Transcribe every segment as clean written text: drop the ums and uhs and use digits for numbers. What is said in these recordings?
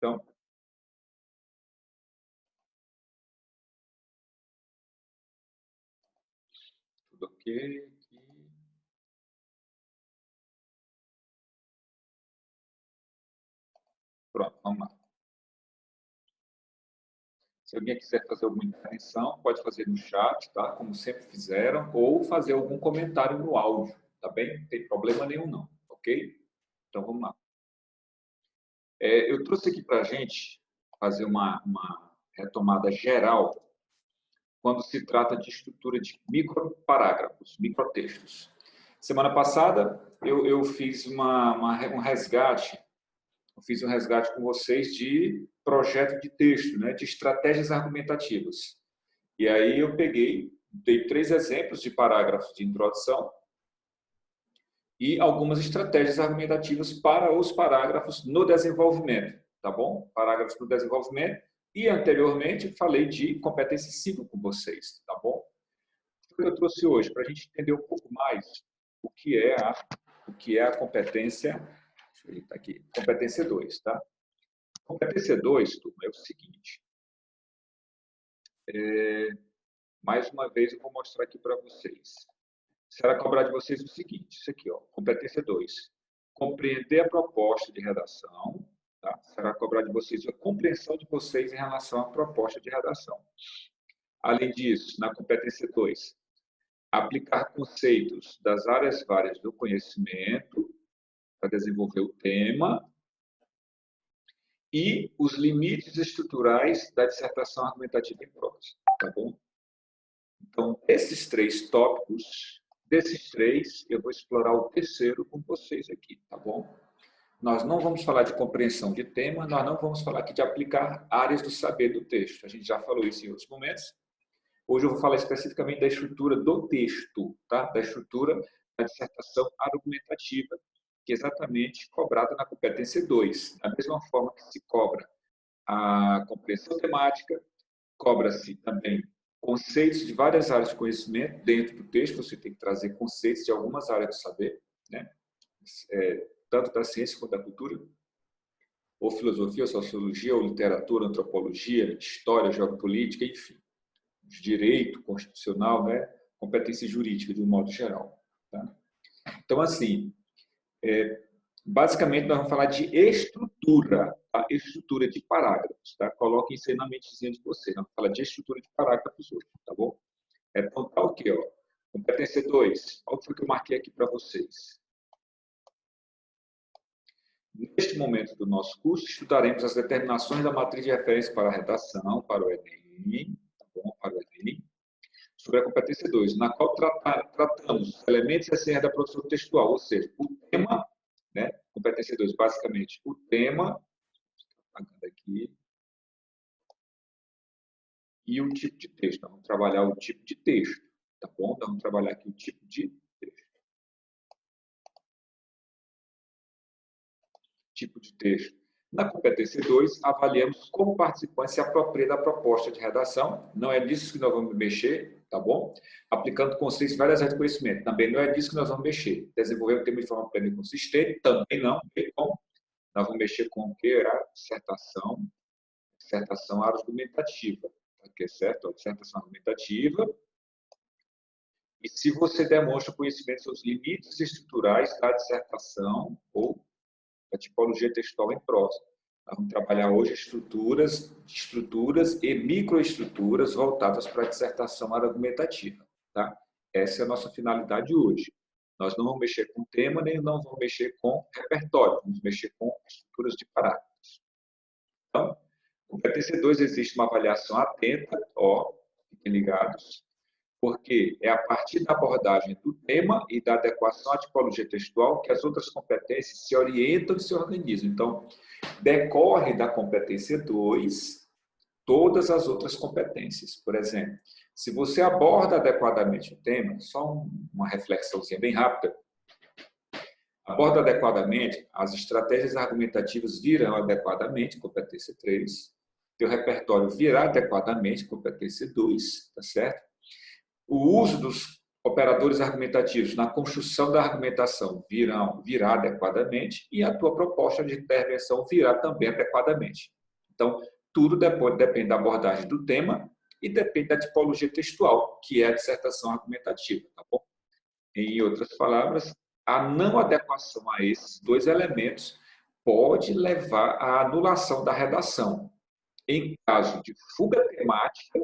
Então, tudo ok aqui. Pronto, vamos lá. Se alguém quiser fazer alguma intervenção, pode fazer no chat, tá? Como sempre fizeram, ou fazer algum comentário no áudio, tá bem? Não tem problema nenhum não, ok? Então, vamos lá. Eu trouxe aqui para a gente fazer uma retomada geral quando se trata de estrutura de microparágrafos, microtextos. Semana passada, eu fiz um resgate, com vocês de projeto de texto, né, de estratégias argumentativas. E aí eu dei 3 exemplos de parágrafos de introdução e algumas estratégias argumentativas para os parágrafos no desenvolvimento, tá bom? Parágrafos no desenvolvimento. E anteriormente falei de competência 5 com vocês, tá bom? O que eu trouxe hoje para a gente entender um pouco mais o que é a competência, deixa eu editar aqui, competência 2, tá? Competência 2, turma, é o seguinte. Mais uma vez eu vou mostrar aqui para vocês. Será cobrar de vocês o seguinte, isso aqui, ó, competência 2. Compreender a proposta de redação, tá? Será cobrar de vocês a compreensão de vocês em relação à proposta de redação. Além disso, na competência 2, aplicar conceitos das áreas várias do conhecimento para desenvolver o tema e os limites estruturais da dissertação argumentativa em prosa, tá bom? Então, desses 3 tópicos, eu vou explorar o terceiro com vocês aqui, tá bom? Nós não vamos falar de compreensão de tema, nós não vamos falar aqui de aplicar áreas do saber do texto. A gente já falou isso em outros momentos. Hoje eu vou falar especificamente da estrutura do texto, tá? Da estrutura da dissertação argumentativa, que é exatamente cobrada na competência 2. Da mesma forma que se cobra a compreensão temática, cobra-se também conceitos de várias áreas de conhecimento dentro do texto. Você tem que trazer conceitos de algumas áreas do saber, né? Tanto da ciência quanto da cultura, ou filosofia, ou sociologia, ou literatura, antropologia, história, geopolítica, enfim. Direito constitucional, né? Competência jurídica, de um modo geral. Tá? Então, assim, basicamente, nós vamos falar de estrutura, tá? Estrutura de parágrafos. Tá? Coloquem isso aí na mentezinha de vocês. Nós vamos falar de estrutura de parágrafos hoje, tá bom? Então, tá o quê? Ó? Competência 2. Olha o que foi que eu marquei aqui para vocês. Neste momento do nosso curso, estudaremos as determinações da matriz de referência para a redação, para o Enem, tá bom? Para o Enem, sobre a competência 2, na qual tratamos os elementos essenciais da produção textual, ou seja, o tema, né? Competência 2, basicamente, o tema, aqui, e o tipo de texto. Nós vamos trabalhar o tipo de texto, tá bom? Nós vamos trabalhar aqui o tipo de texto. Tipo de texto. Na competência 2, avaliamos como o participante se apropria da proposta de redação. Não é disso que nós vamos mexer, tá bom? Aplicando conceitos de várias áreas de conhecimento. Também não é disso que nós vamos mexer. Desenvolver o tema de forma plena e consistente. Também não. Então, nós vamos mexer com o que? A dissertação argumentativa. Tá certo? A dissertação argumentativa. E se você demonstra conhecimento sobre os limites estruturais da dissertação ou da tipologia textual em prosa. Nós vamos trabalhar hoje estruturas e microestruturas voltadas para a dissertação argumentativa. Tá? Essa é a nossa finalidade hoje. Nós não vamos mexer com tema, nem não vamos mexer com repertório, vamos mexer com estruturas de parágrafos. Então, no competência 2 existe uma avaliação atenta, fiquem ligados, porque é a partir da abordagem do tema e da adequação à tipologia textual que as outras competências se orientam e se organizam. Então, decorre da competência 2 todas as outras competências. Por exemplo, se você aborda adequadamente o tema, só uma reflexãozinha bem rápida, aborda adequadamente, as estratégias argumentativas virão adequadamente, competência 3, teu repertório virá adequadamente, competência 2, tá certo? O uso dos operadores argumentativos na construção da argumentação virá adequadamente e a tua proposta de intervenção virá também adequadamente. Então, tudo depende da abordagem do tema e depende da tipologia textual, que é a dissertação argumentativa, tá bom? Em outras palavras, a não adequação a esses dois elementos pode levar à anulação da redação. Em caso de fuga temática,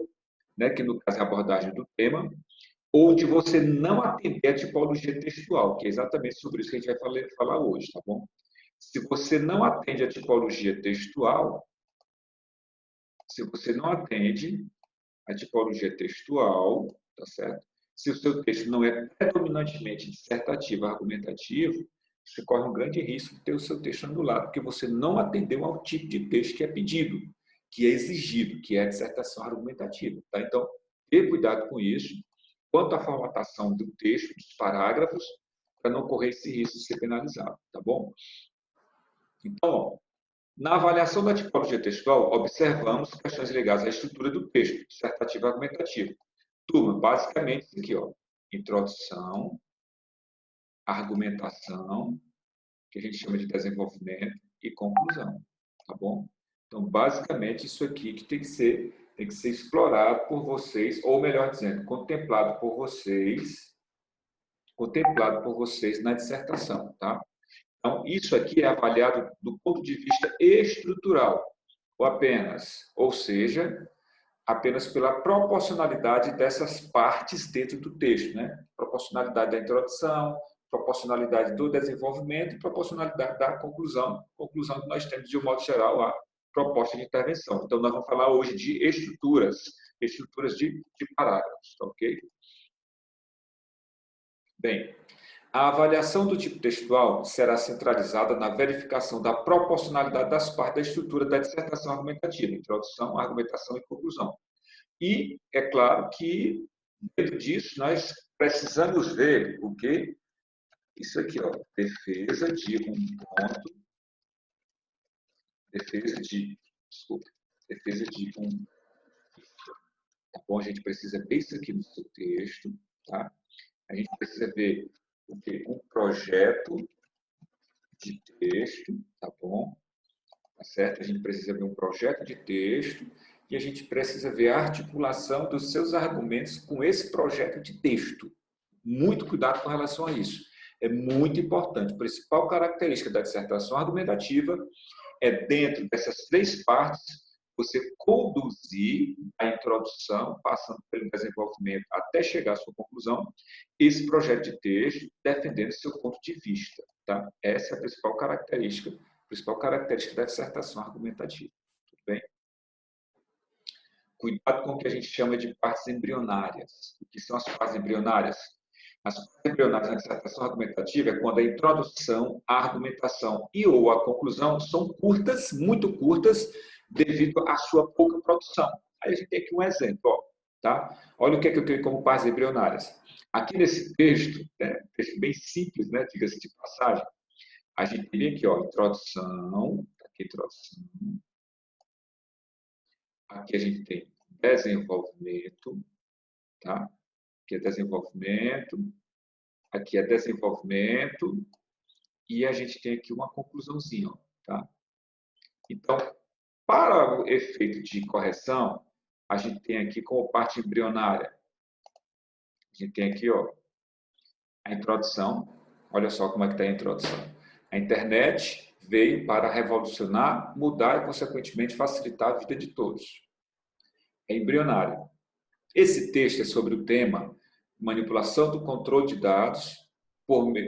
né, que no caso é a abordagem do tema, ou de você não atender a tipologia textual, que é exatamente sobre isso que a gente vai falar hoje, tá bom? Se você não atende a tipologia textual, tá certo? Se o seu texto não é predominantemente dissertativo, argumentativo, você corre um grande risco de ter o seu texto anulado, porque você não atendeu ao tipo de texto que é pedido, que é exigido, que é a dissertação argumentativa, tá? Então, ter cuidado com isso. Quanto à formatação do texto, dos parágrafos, para não correr esse risco de ser penalizado, tá bom? Então, na avaliação da tipologia textual, observamos questões ligadas à estrutura do texto, dissertativo e argumentativo. Turma, basicamente isso aqui, ó, introdução, argumentação, que a gente chama de desenvolvimento, e conclusão, tá bom? Então, basicamente, isso aqui que tem que ser explorado por vocês, ou melhor dizendo, contemplado por vocês na dissertação, tá? Então, isso aqui é avaliado do ponto de vista estrutural, ou seja, apenas pela proporcionalidade dessas partes dentro do texto, né? Proporcionalidade da introdução, proporcionalidade do desenvolvimento e proporcionalidade da conclusão. Conclusão que nós temos, de um modo geral, a proposta de intervenção. Então, nós vamos falar hoje de estruturas de parágrafos, tá ok? Bem, a avaliação do tipo textual será centralizada na verificação da proporcionalidade das partes da estrutura da dissertação argumentativa, introdução, argumentação e conclusão. E é claro que, dentro disso, nós precisamos ver o quê? Isso aqui, ó, defesa de um ponto, defesa de um... Tá bom? A gente precisa ver isso aqui no seu texto, tá? A gente precisa ver o quê? Um projeto de texto, tá bom? Tá certo? A gente precisa ver um projeto de texto e a gente precisa ver a articulação dos seus argumentos com esse projeto de texto. Muito cuidado com relação a isso. É muito importante. A principal característica da dissertação argumentativa é, dentro dessas três partes, você conduzir a introdução, passando pelo desenvolvimento até chegar à sua conclusão, esse projeto de texto, defendendo seu ponto de vista. Tá? Essa é a principal característica da dissertação argumentativa. Tudo bem? Cuidado com o que a gente chama de partes embrionárias. O que são as partes embrionárias? As partes embrionárias na dissertação argumentativa é quando a introdução, a argumentação e ou a conclusão são curtas, muito curtas, devido à sua pouca produção. Aí a gente tem aqui um exemplo. Ó, tá? Olha o que eu tenho como partes embrionárias. Aqui nesse texto, né, texto bem simples, né, diga-se de passagem, a gente tem aqui, ó, introdução, aqui introdução. Aqui a gente tem desenvolvimento, tá? Aqui é desenvolvimento, aqui é desenvolvimento, e a gente tem aqui uma conclusãozinha, tá? Então, para o efeito de correção, a gente tem aqui como parte embrionária, a gente tem aqui, ó, a introdução. Olha só como é que está a introdução. A internet veio para revolucionar, mudar e, consequentemente, facilitar a vida de todos. É embrionário. Esse texto é sobre o tema manipulação do controle de dados,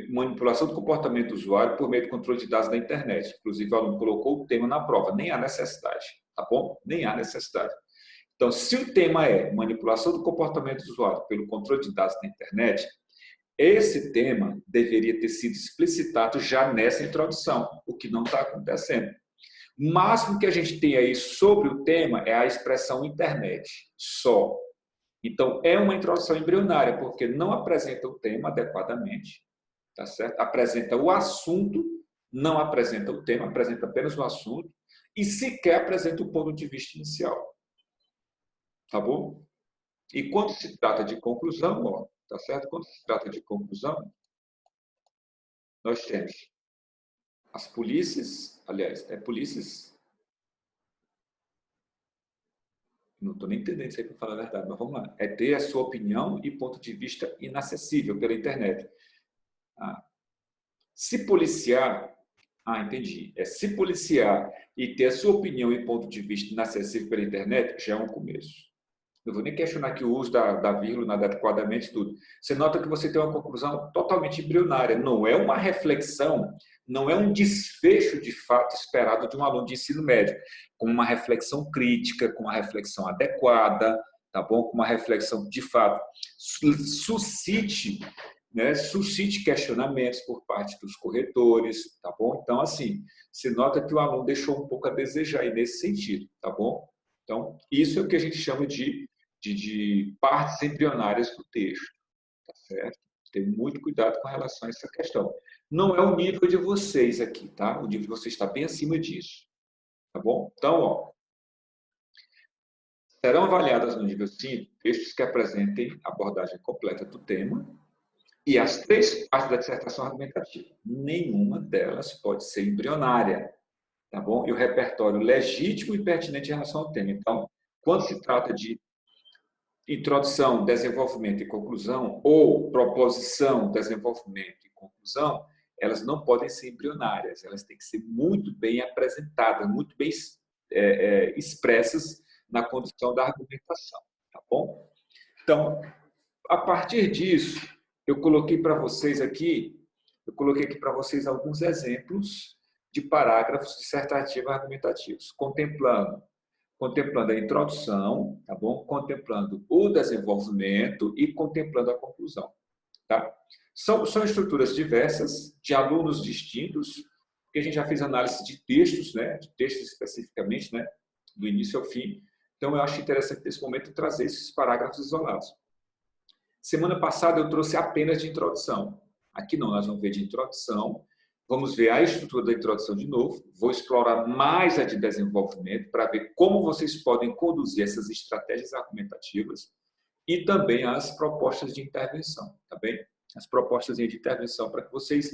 manipulação do comportamento do usuário por meio do controle de dados da internet. Inclusive, o aluno colocou o tema na prova. Nem há necessidade, tá bom? Nem há necessidade. Então, se o tema é manipulação do comportamento do usuário pelo controle de dados da internet, esse tema deveria ter sido explicitado já nessa introdução, o que não está acontecendo. O máximo que a gente tem aí sobre o tema é a expressão internet, só. Então, é uma introdução embrionária, porque não apresenta o tema adequadamente, tá certo? Apresenta o assunto, não apresenta o tema, apresenta apenas o assunto, e sequer apresenta o ponto de vista inicial. Tá bom? E quando se trata de conclusão, ó, tá certo? Quando se trata de conclusão, nós temos as polícias, aliás, polícias, não estou nem entendendo isso aí para falar a verdade, mas vamos lá. É ter a sua opinião e ponto de vista inacessível pela internet. Ah, se policiar, entendi. Se policiar e ter a sua opinião e ponto de vista inacessível pela internet, já é um começo. Não vou nem questionar aqui o uso da vírgula nada adequadamente, tudo. Você nota que você tem uma conclusão totalmente embrionária. Não é uma reflexão, não é um desfecho de fato esperado de um aluno de ensino médio, com uma reflexão crítica, com uma reflexão adequada, tá bom? Com uma reflexão que, de fato, suscite, né? Suscite questionamentos por parte dos corretores, tá bom? Então, assim, você nota que o aluno deixou um pouco a desejar aí nesse sentido, tá bom? Então, isso é o que a gente chama de partes embrionárias do texto, tá certo? Tem muito cuidado com relação a essa questão. Não é o nível de vocês aqui, tá? O nível de vocês está bem acima disso, tá bom? Então, ó, serão avaliadas no nível 5 textos que apresentem abordagem completa do tema e as 3 partes da dissertação argumentativa. Nenhuma delas pode ser embrionária, tá bom? E o repertório legítimo e pertinente em relação ao tema. Então, quando se trata de introdução, desenvolvimento e conclusão, ou proposição, desenvolvimento e conclusão, elas não podem ser embrionárias, elas têm que ser muito bem apresentadas, muito bem expressas na condução da argumentação, tá bom? Então, a partir disso, eu coloquei para vocês alguns exemplos de parágrafos dissertativos argumentativos, contemplando a introdução, tá bom? Contemplando o desenvolvimento e contemplando a conclusão, tá? São estruturas diversas, de alunos distintos, porque a gente já fez análise de textos, né? De textos especificamente, né? Do início ao fim. Então, eu acho interessante, nesse momento, trazer esses parágrafos isolados. Semana passada, eu trouxe apenas de introdução. Aqui não, nós vamos ver de introdução. Vamos ver a estrutura da introdução de novo. Vou explorar mais a de desenvolvimento para ver como vocês podem conduzir essas estratégias argumentativas e também as propostas de intervenção, tá bem? As propostas de intervenção para que vocês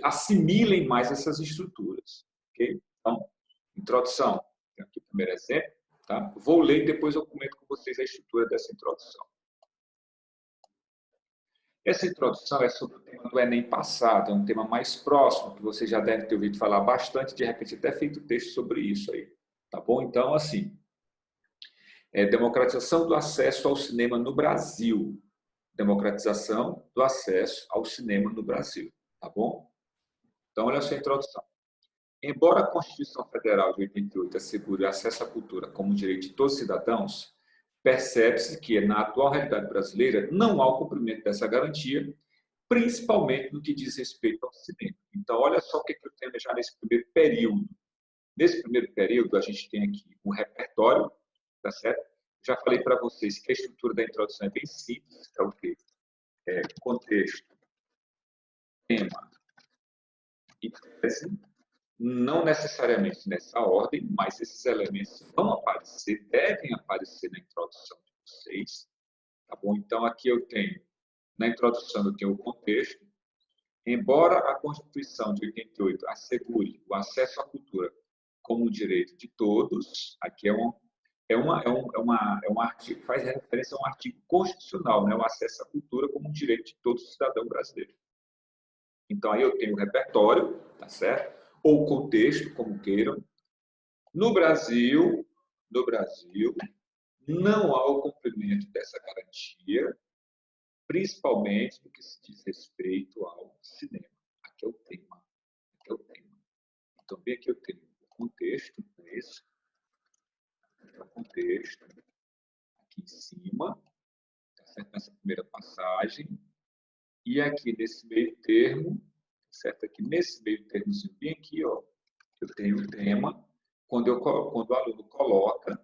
assimilem mais essas estruturas, ok? Então, introdução. Tem aqui o primeiro exemplo, tá? Vou ler e depois eu comento com vocês a estrutura dessa introdução. Essa introdução é sobre o tema do Enem passado, é um tema mais próximo, que você já deve ter ouvido falar bastante, de repente até feito texto sobre isso aí, tá bom? Então, assim, democratização do acesso ao cinema no Brasil. Democratização do acesso ao cinema no Brasil, tá bom? Então, olha só a introdução. Embora a Constituição Federal de 88 assegure o acesso à cultura como direito de todos os cidadãos, percebe-se que, na atual realidade brasileira, não há o cumprimento dessa garantia, principalmente no que diz respeito ao cinema. Então, olha só o que eu tenho já nesse primeiro período. Nesse primeiro período, a gente tem aqui um repertório, tá certo? Já falei para vocês que a estrutura da introdução é bem simples, é o quê? Contexto, tema e tese, não necessariamente nessa ordem, mas esses elementos vão aparecer, devem aparecer na introdução de vocês, tá bom? Então, aqui eu tenho, na introdução, eu tenho o contexto. Embora a Constituição de 88 assegure o acesso à cultura como um direito de todos, aqui é um artigo, faz referência a um artigo constitucional, né? O acesso à cultura como um direito de todo cidadão brasileiro. Então, aí eu tenho o repertório, tá certo? Ou contexto, como queiram. No Brasil, não há o cumprimento dessa garantia, principalmente no que se diz respeito ao cinema. Aqui é o tema. Então, bem aqui eu tenho o contexto, é isso? O contexto, aqui em cima, tá certo? Nessa primeira passagem. E aqui nesse meio termo, certo? Aqui nesse meio termozinho, bem aqui, ó, eu tenho o tema. Quando o aluno coloca,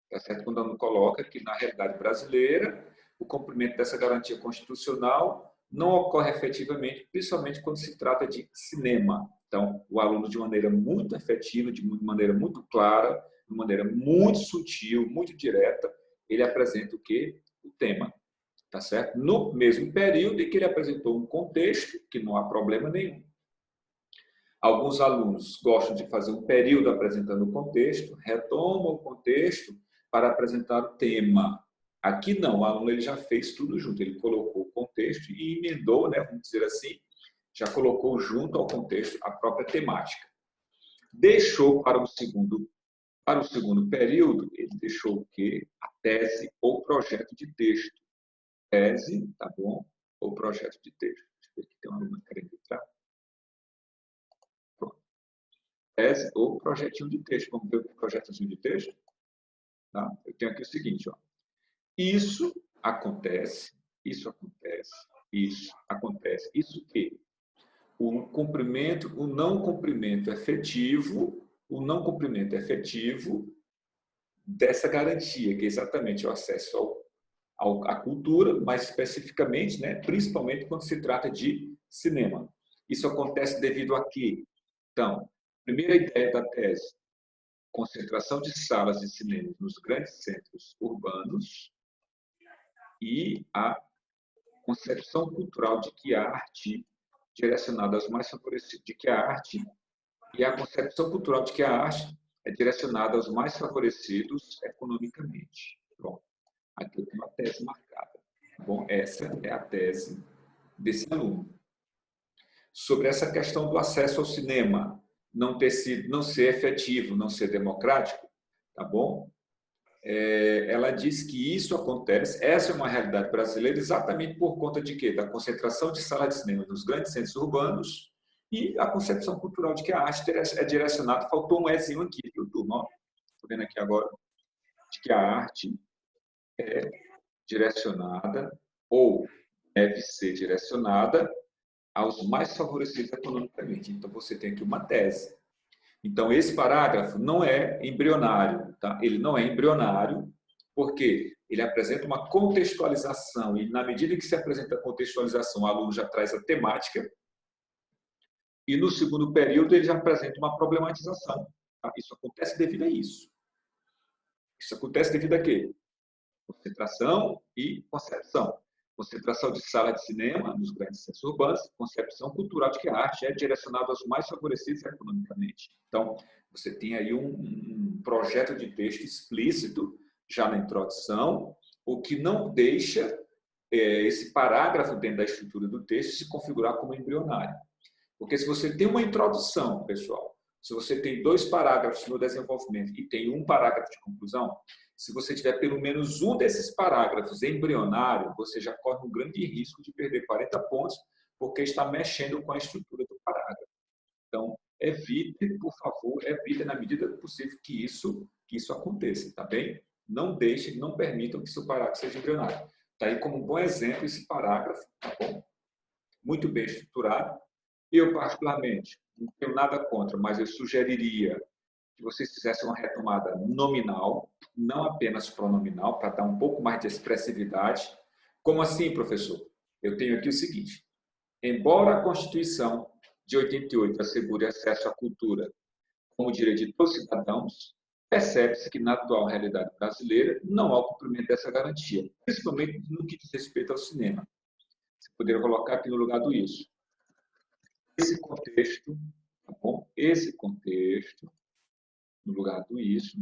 tá certo? Quando o aluno coloca que, na realidade brasileira, o cumprimento dessa garantia constitucional não ocorre efetivamente, principalmente quando se trata de cinema. Então, o aluno, de maneira muito efetiva, de maneira muito clara, de maneira muito sutil, muito direta, ele apresenta o quê? O tema. tá certo? No mesmo período em que ele apresentou um contexto, que não há problema nenhum. Alguns alunos gostam de fazer um período apresentando o contexto, retomam o contexto para apresentar o tema. Aqui não, o aluno ele já fez tudo junto, ele colocou o contexto e emendou, né, vamos dizer assim, já colocou junto ao contexto a própria temática. Deixou para o segundo período, ele deixou o quê? A tese ou projeto de texto. Tese, tá bom? Ou projeto de texto. Deixa eu ver aqui, tem uma aluna querendo entrar. Pronto. Tese ou projetinho de texto. Vamos ver o projetozinho de texto? Tá? Eu tenho aqui o seguinte, ó. Isso acontece, isso acontece, isso acontece. Isso o quê? O não cumprimento efetivo dessa garantia, que é exatamente o acesso à cultura, mais especificamente, né, principalmente quando se trata de cinema. Isso acontece devido a quê? Então, primeira ideia da tese, concentração de salas de cinema nos grandes centros urbanos e a concepção cultural de que a arte direcionada aos mais favorecidos, de que a arte e a concepção cultural de que a arte é direcionada aos mais favorecidos economicamente. Bom, aqui eu tenho a tese marcada. Bom, essa é a tese desse aluno. Sobre essa questão do acesso ao cinema, não ser efetivo, não ser democrático, tá bom? Ela diz que isso acontece, essa é uma realidade brasileira exatamente por conta de quê? Da concentração de salas de cinema nos grandes centros urbanos e a concepção cultural de que a arte é direcionada, faltou um Ezinho aqui, viu, turma? Estou vendo aqui agora, de que a arte é direcionada ou deve ser direcionada aos mais favorecidos economicamente. Então, você tem aqui uma tese. Então, esse parágrafo não é embrionário, tá? Ele não é embrionário, porque ele apresenta uma contextualização, e na medida que se apresenta a contextualização, o aluno já traz a temática, e no segundo período ele já apresenta uma problematização. Tá? Isso acontece devido a isso. Isso acontece devido a quê? Concentração e concepção. Concentração de sala de cinema nos grandes centros urbanos, concepção cultural de que a arte é direcionada aos mais favorecidos economicamente. Então, você tem aí um projeto de texto explícito, já na introdução, o que não deixa esse parágrafo dentro da estrutura do texto se configurar como embrionário. Porque se você tem uma introdução, pessoal, se você tem 2 parágrafos no desenvolvimento e tem um parágrafo de conclusão, se você tiver pelo menos um desses parágrafos embrionário, você já corre um grande risco de perder 40 pontos, porque está mexendo com a estrutura do parágrafo. Então, evite, por favor, evite na medida do possível que isso aconteça, tá bem? Não deixe, não permitam que seu parágrafo seja embrionário. Está aí como um bom exemplo esse parágrafo, tá bom? Muito bem estruturado. Eu, particularmente, não tenho nada contra, mas eu sugeriria que vocês fizessem uma retomada nominal, não apenas pronominal, para dar um pouco mais de expressividade. Como assim, professor? Eu tenho aqui o seguinte: embora a Constituição de 88 assegure acesso à cultura como direito de todos os cidadãos, percebe-se que na atual realidade brasileira não há o cumprimento dessa garantia, principalmente no que diz respeito ao cinema. Você poderia colocar aqui no lugar do isso. Esse contexto, tá bom? Esse contexto, no lugar do isso.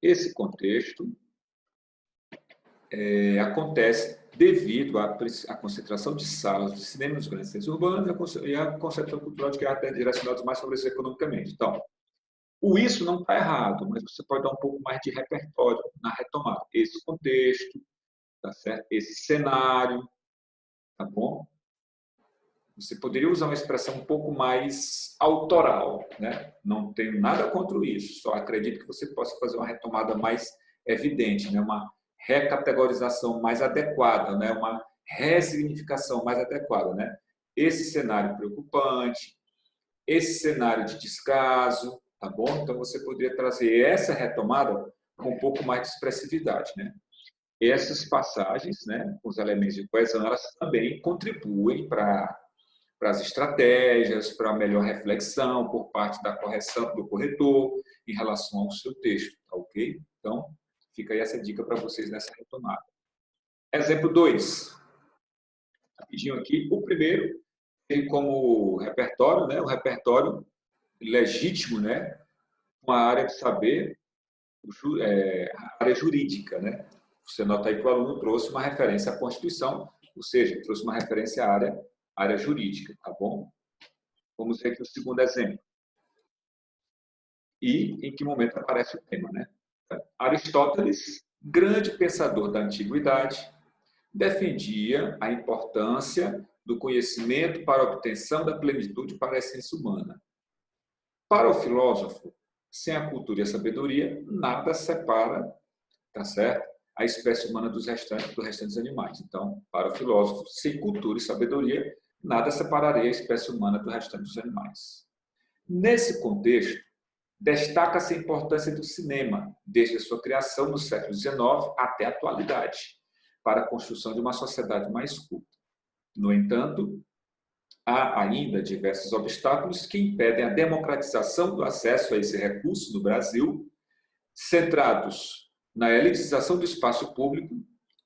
Esse contexto acontece devido à concentração de salas de cinema nos grandes centros urbanos e a concepção cultural de que a arte é direcionada aos mais favorecidos economicamente. Então, o isso não está errado, mas você pode dar um pouco mais de repertório na retomada. Esse contexto, tá certo? Esse cenário, tá bom? Você poderia usar uma expressão um pouco mais autoral, né? Não tenho nada contra isso, só acredito que você possa fazer uma retomada mais evidente, né? Uma recategorização mais adequada, né? Uma ressignificação mais adequada, né? Esse cenário preocupante, esse cenário de descaso, tá bom? Então você poderia trazer essa retomada com um pouco mais de expressividade, né? Essas passagens, né, com os elementos de coesão, elas também contribuem para as estratégias, para a melhor reflexão por parte da correção do corretor em relação ao seu texto, tá ok? Então, Fica aí essa dica para vocês nessa retomada. Exemplo 2. Rapidinho aqui. O primeiro tem como repertório, né, o repertório legítimo, né, uma área de saber, a área jurídica, né? Você nota aí que o aluno trouxe uma referência à Constituição, ou seja, trouxe uma referência à área jurídica, tá bom? Vamos ver aqui o segundo exemplo. E em que momento aparece o tema, né? Aristóteles, grande pensador da antiguidade, defendia a importância do conhecimento para a obtenção da plenitude para a essência humana. Para o filósofo, sem a cultura e a sabedoria, nada separa, tá certo? A espécie humana do restante dos animais. Então, para o filósofo, sem cultura e sabedoria, nada separaria a espécie humana do restante dos animais. Nesse contexto, destaca-se a importância do cinema, desde a sua criação no século XIX até a atualidade, para a construção de uma sociedade mais culta. No entanto, há ainda diversos obstáculos que impedem a democratização do acesso a esse recurso no Brasil, centrados na elitização do espaço público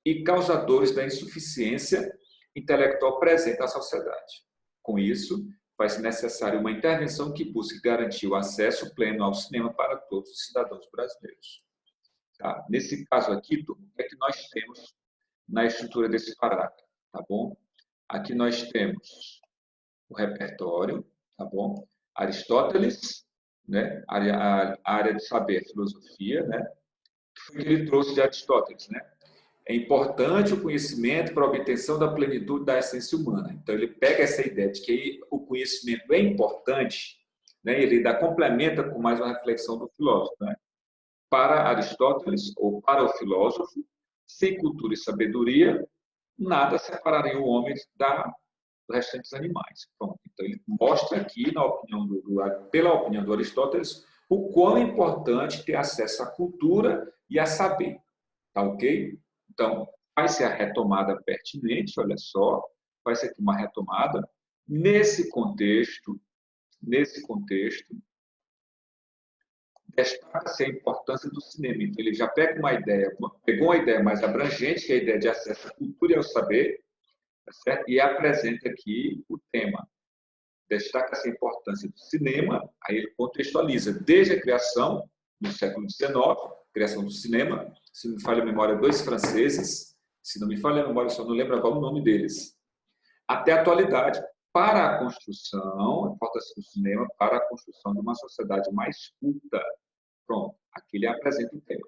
e causadores da insuficiência intelectual presente na sociedade. Com isso, faz-se necessário uma intervenção que busque garantir o acesso pleno ao cinema para todos os cidadãos brasileiros. Tá? Nesse caso aqui, turma, o que é que nós temos na estrutura desse parágrafo? Tá bom? Aqui nós temos o repertório, tá bom? Aristóteles, né? A área de saber, filosofia, né? Que foi que ele trouxe de Aristóteles, né? É importante o conhecimento para a obtenção da plenitude da essência humana. Então, ele pega essa ideia de que o conhecimento é importante, né? Ele complementa com mais uma reflexão do filósofo, né? Para Aristóteles, ou para o filósofo, sem cultura e sabedoria, nada separaria o homem do restante dos animais. Pronto. Então, ele mostra aqui, pela opinião do Aristóteles, o quão é importante ter acesso à cultura e a saber. Tá ok? Então, faz-se a retomada pertinente, olha só, faz-se aqui uma retomada. Nesse contexto, destaca-se a importância do cinema. Então, ele já pegou uma ideia mais abrangente, que é a ideia de acesso à cultura e ao saber, tá certo? E apresenta aqui o tema. Destaca-se a importância do cinema, aí ele contextualiza desde a criação, no século XIX, criação do cinema, se não me falha a memória, 2 franceses, se não me falha a memória, só não lembro agora o nome deles, até a atualidade, para a construção, a importância do cinema, para a construção de uma sociedade mais culta. Pronto, aqui ele apresenta o tema.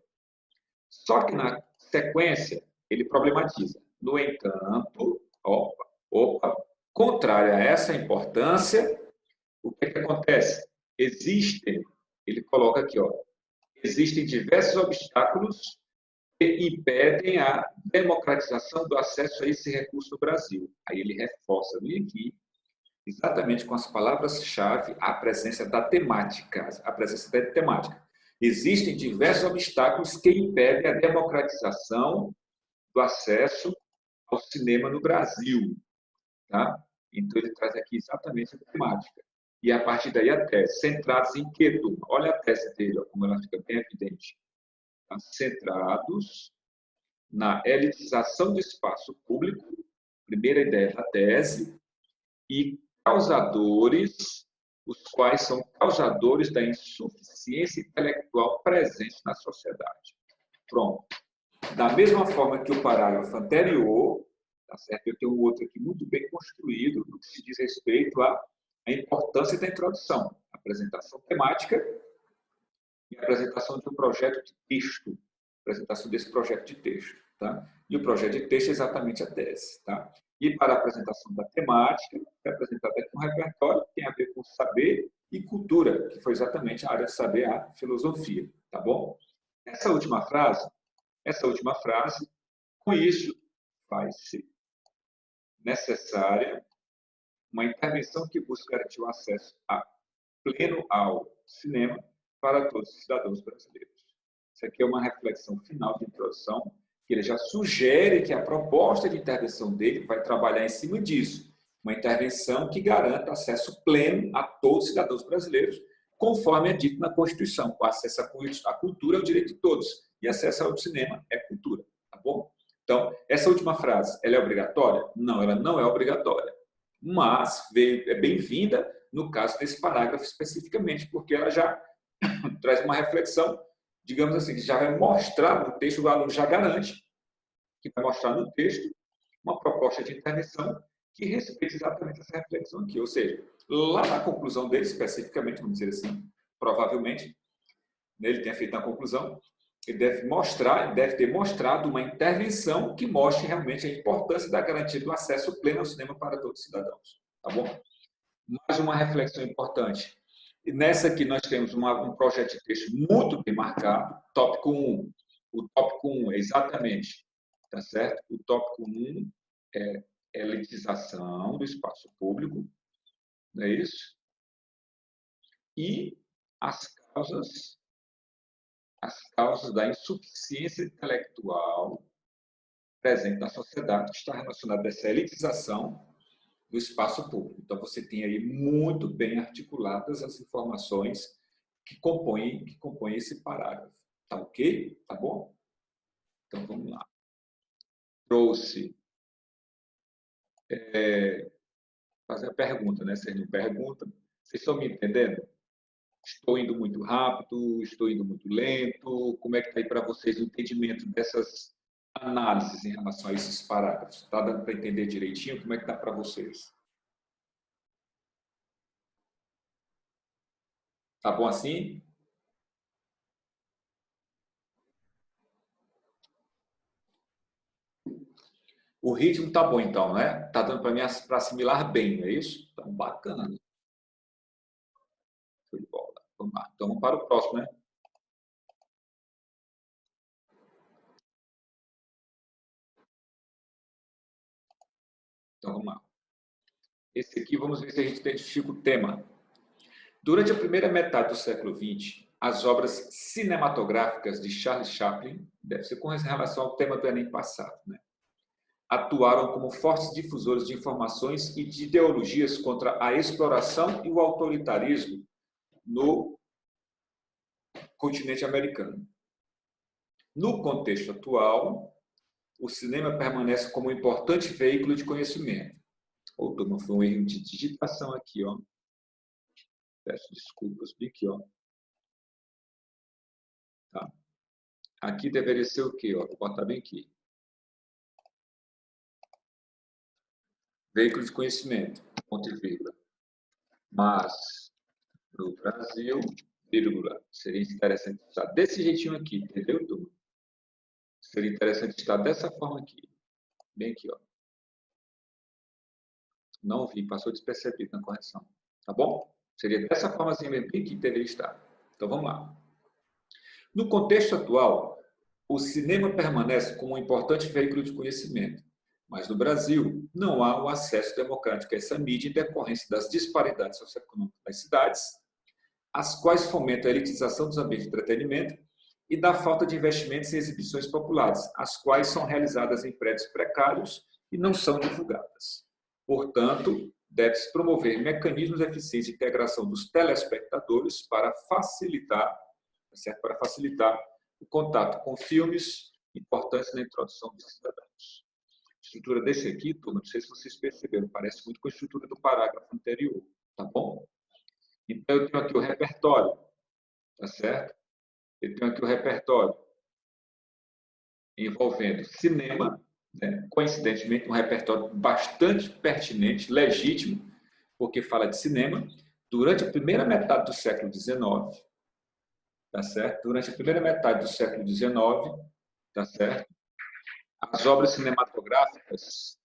Só que na sequência, ele problematiza. No entanto, contrário a essa importância, o que acontece? Ele coloca aqui, existem diversos obstáculos que impedem a democratização do acesso a esse recurso no Brasil. Aí ele reforça bem aqui, exatamente com as palavras-chave, a presença da temática. Existem diversos obstáculos que impedem a democratização do acesso ao cinema no Brasil. Tá? Então, ele traz aqui exatamente a temática. E, a partir daí, a tese. Centrados em quê, turma? Olha a tese dele, como ela fica bem evidente. Tá? Centrados na elitização do espaço público, primeira ideia da tese, e causadores, os quais são causadores da insuficiência intelectual presente na sociedade. Pronto. Da mesma forma que o parágrafo anterior, tá certo? Eu tenho um outro aqui muito bem construído no que se diz respeito à importância da introdução, apresentação temática e apresentação de um projeto de texto, apresentação desse projeto de texto, tá? E o projeto de texto é exatamente a tese, tá? E para a apresentação da temática, é apresentado aqui um repertório que tem a ver com saber e cultura, que foi exatamente a área de saber, a filosofia, tá bom? Essa última frase, com isso, faz-se necessária uma intervenção que busca garantir o acesso pleno ao cinema para todos os cidadãos brasileiros. Isso aqui é uma reflexão final de introdução, que ele já sugere que a proposta de intervenção dele vai trabalhar em cima disso, uma intervenção que garanta acesso pleno a todos os cidadãos brasileiros, conforme é dito na Constituição. O acesso à cultura é o direito de todos, e acesso ao cinema é cultura, tá bom? Então, essa última frase, ela é obrigatória? Não, ela não é obrigatória, mas é bem-vinda no caso desse parágrafo especificamente, porque ela já traz uma reflexão, digamos assim, que já vai mostrar no texto, o aluno já garante que vai mostrar no texto uma proposta de intervenção que respeite exatamente essa reflexão aqui. Ou seja, lá na conclusão dele, especificamente, vamos dizer assim, provavelmente, ele tenha feito na conclusão, ele deve ter mostrado uma intervenção que mostre realmente a importância da garantia do acesso pleno ao cinema para todos os cidadãos. Tá bom? Mais uma reflexão importante. E nessa aqui nós temos um projeto de texto muito bem marcado, tópico 1. O tópico 1 é exatamente, tá certo? O tópico 1 é elitização do espaço público, não é isso? E as causas da insuficiência intelectual presente na sociedade, que está relacionada a essa elitização do espaço público. Então, você tem aí muito bem articuladas as informações que compõem esse parágrafo. Tá ok? Tá bom? Então, vamos lá. Trouxe... fazer a pergunta, né? Vocês não perguntam. Vocês estão me entendendo? Estou indo muito rápido? Estou indo muito lento? Como é que está aí para vocês o entendimento dessas análises em relação a esses parágrafos? Está dando para entender direitinho? Como é que está para vocês? Tá bom assim? O ritmo tá bom então, né? Tá dando para assimilar bem, não é isso? Então, bacana. Show de bola. Vamos lá. Então, vamos para o próximo, né? Então, vamos lá. Esse aqui, vamos ver se a gente identifica o tema. Durante a primeira metade do século XX, as obras cinematográficas de Charles Chaplin, deve ser com relação ao tema do Enem passado, né? Atuaram como fortes difusores de informações e de ideologias contra a exploração e o autoritarismo no continente americano. No contexto atual, o cinema permanece como um importante veículo de conhecimento. Ô, turma, foi um erro de digitação aqui, ó. Peço desculpas, bem aqui, ó. Tá. Aqui deveria ser o quê? Ó? Vou botar bem aqui. Veículo de conhecimento, ponto e vírgula. Mas, no Brasil, vírgula, seria interessante estar desse jeitinho aqui, entendeu, turma? Seria interessante estar dessa forma aqui. Bem aqui, ó. Não vi, passou despercebido na correção. Tá bom? Seria dessa forma assim mesmo, bem que deveria estar. Então, vamos lá. No contexto atual, o cinema permanece como um importante veículo de conhecimento, mas no Brasil não há um acesso democrático a essa mídia em decorrência das disparidades socioeconômicas das cidades, as quais fomentam a elitização dos ambientes de entretenimento e da falta de investimentos em exibições populares, as quais são realizadas em prédios precários e não são divulgadas. Portanto, deve-se promover mecanismos eficientes de integração dos telespectadores para facilitar o contato com filmes importantes na introdução dos cidadãos. A estrutura desse aqui, turma, não sei se vocês perceberam, parece muito com a estrutura do parágrafo anterior, tá bom? Então, eu tenho aqui o repertório, tá certo? Eu tenho aqui o repertório envolvendo cinema, né? Coincidentemente, um repertório bastante pertinente, legítimo, porque fala de cinema, durante a primeira metade do século XIX, tá certo? Durante a primeira metade do século XIX, tá certo? As obras cinematográficas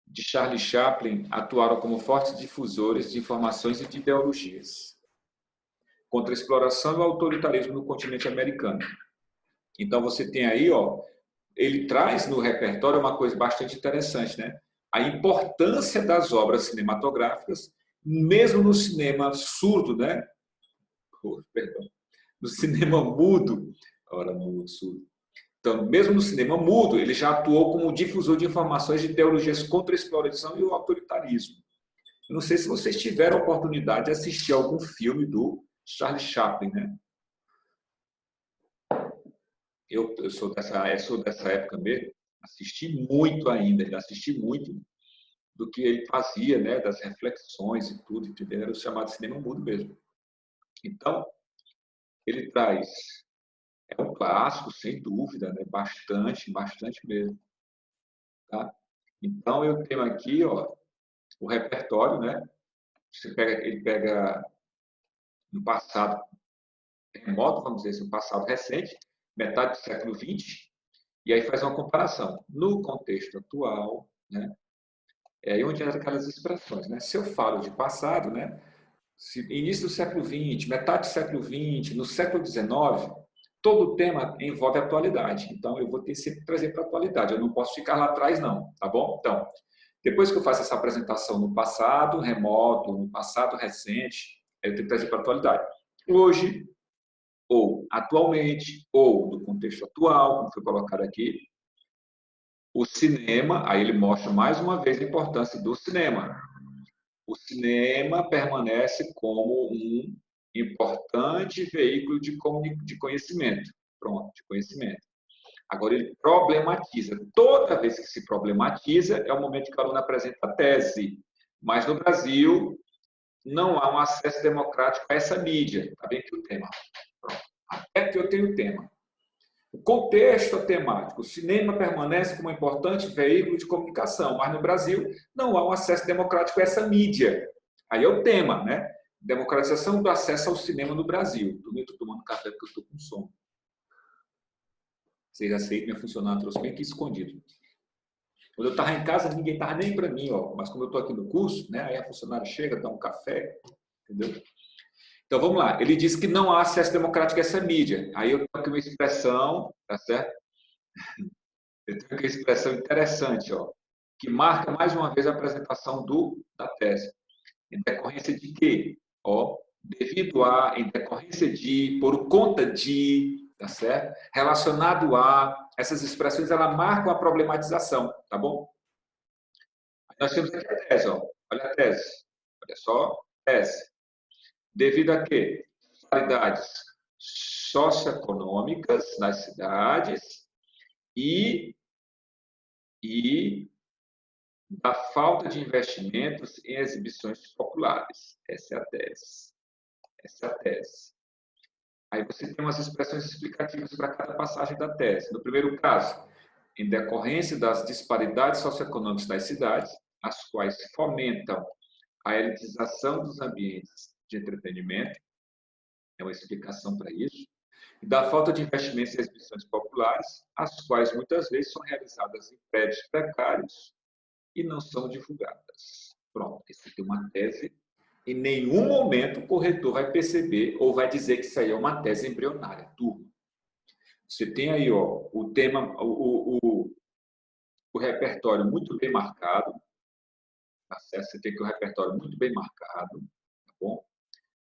de Charlie Chaplin atuaram como fortes difusores de informações e de ideologias contra a exploração e o autoritarismo no continente americano. Então, você tem aí, ó, ele traz no repertório uma coisa bastante interessante, né? A importância das obras cinematográficas, mesmo no cinema surdo, né? Perdão. No cinema mudo, ora, mudo, surdo. Então, mesmo no cinema mudo, ele já atuou como difusor de informações de ideologias contra a exploração e o autoritarismo. Eu não sei se vocês tiveram a oportunidade de assistir algum filme do Charlie Chaplin, né? eu sou dessa época mesmo, assisti muito ainda assisti muito do que ele fazia, né, das reflexões e tudo, entendeu? Era o chamado cinema mudo mesmo. Então, ele traz, é um clássico, sem dúvida, né, bastante, bastante mesmo, tá? Então, eu tenho aqui, ó, o repertório, né? Ele pega no passado remoto, vamos dizer assim, um passado recente, metade do século XX, e aí faz uma comparação. No contexto atual, né, é aí onde entra aquelas expressões. Né? Se eu falo de passado, né, início do século XX, metade do século XX, no século XIX, todo o tema envolve atualidade. Então, eu vou ter sempre que trazer para a atualidade. Eu não posso ficar lá atrás, não. Tá bom? Então, depois que eu faço essa apresentação no passado remoto, no passado recente, eu tenho que trazer para a atualidade. Hoje, ou atualmente, ou do contexto atual, como foi colocado aqui, o cinema, aí ele mostra mais uma vez a importância do cinema. O cinema permanece como um importante veículo de conhecimento. Pronto, de conhecimento. Agora, ele problematiza. Toda vez que se problematiza, é o momento que o aluno apresenta a tese. Mas no Brasil, não há um acesso democrático a essa mídia. Está bem que o tema. Pronto. Até que eu tenho o tema. O contexto temático. O cinema permanece como um importante veículo de comunicação, mas no Brasil não há um acesso democrático a essa mídia. Aí é o tema, né? Democratização do acesso ao cinema no Brasil. Eu estou tomando café porque eu estou com sono. Vocês aceitam, minha funcionária trouxe bem aqui escondido. Quando eu estava em casa, ninguém estava nem para mim, ó. Mas como eu estou aqui no curso, né? Aí a funcionária chega, dá um café, entendeu? Então vamos lá. Ele diz que não há acesso democrático a essa mídia. Aí eu tenho aqui uma expressão, tá certo? Eu tenho aqui uma expressão interessante, ó, que marca mais uma vez a apresentação da tese. Em decorrência de quê? Ó, devido a, em decorrência de, por conta de, tá certo? Relacionado a, essas expressões, elas marcam a problematização, tá bom? Nós temos aqui a tese, ó. Olha a tese. Olha só, tese. Devido a quê? Disparidades socioeconômicas nas cidades e da falta de investimentos em exibições populares. Essa é a tese. Essa é a tese. Aí você tem umas expressões explicativas para cada passagem da tese. No primeiro caso, em decorrência das disparidades socioeconômicas das cidades, as quais fomentam a elitização dos ambientes de entretenimento, é uma explicação para isso, e da falta de investimentos em exibições populares, as quais muitas vezes são realizadas em prédios precários e não são divulgadas. Pronto, isso aqui é uma tese. Em nenhum momento o corretor vai perceber ou vai dizer que isso aí é uma tese embrionária. Turma, você tem aí ó, o tema, o repertório muito bem marcado, tá certo? Você tem aqui o repertório muito bem marcado, tá bom?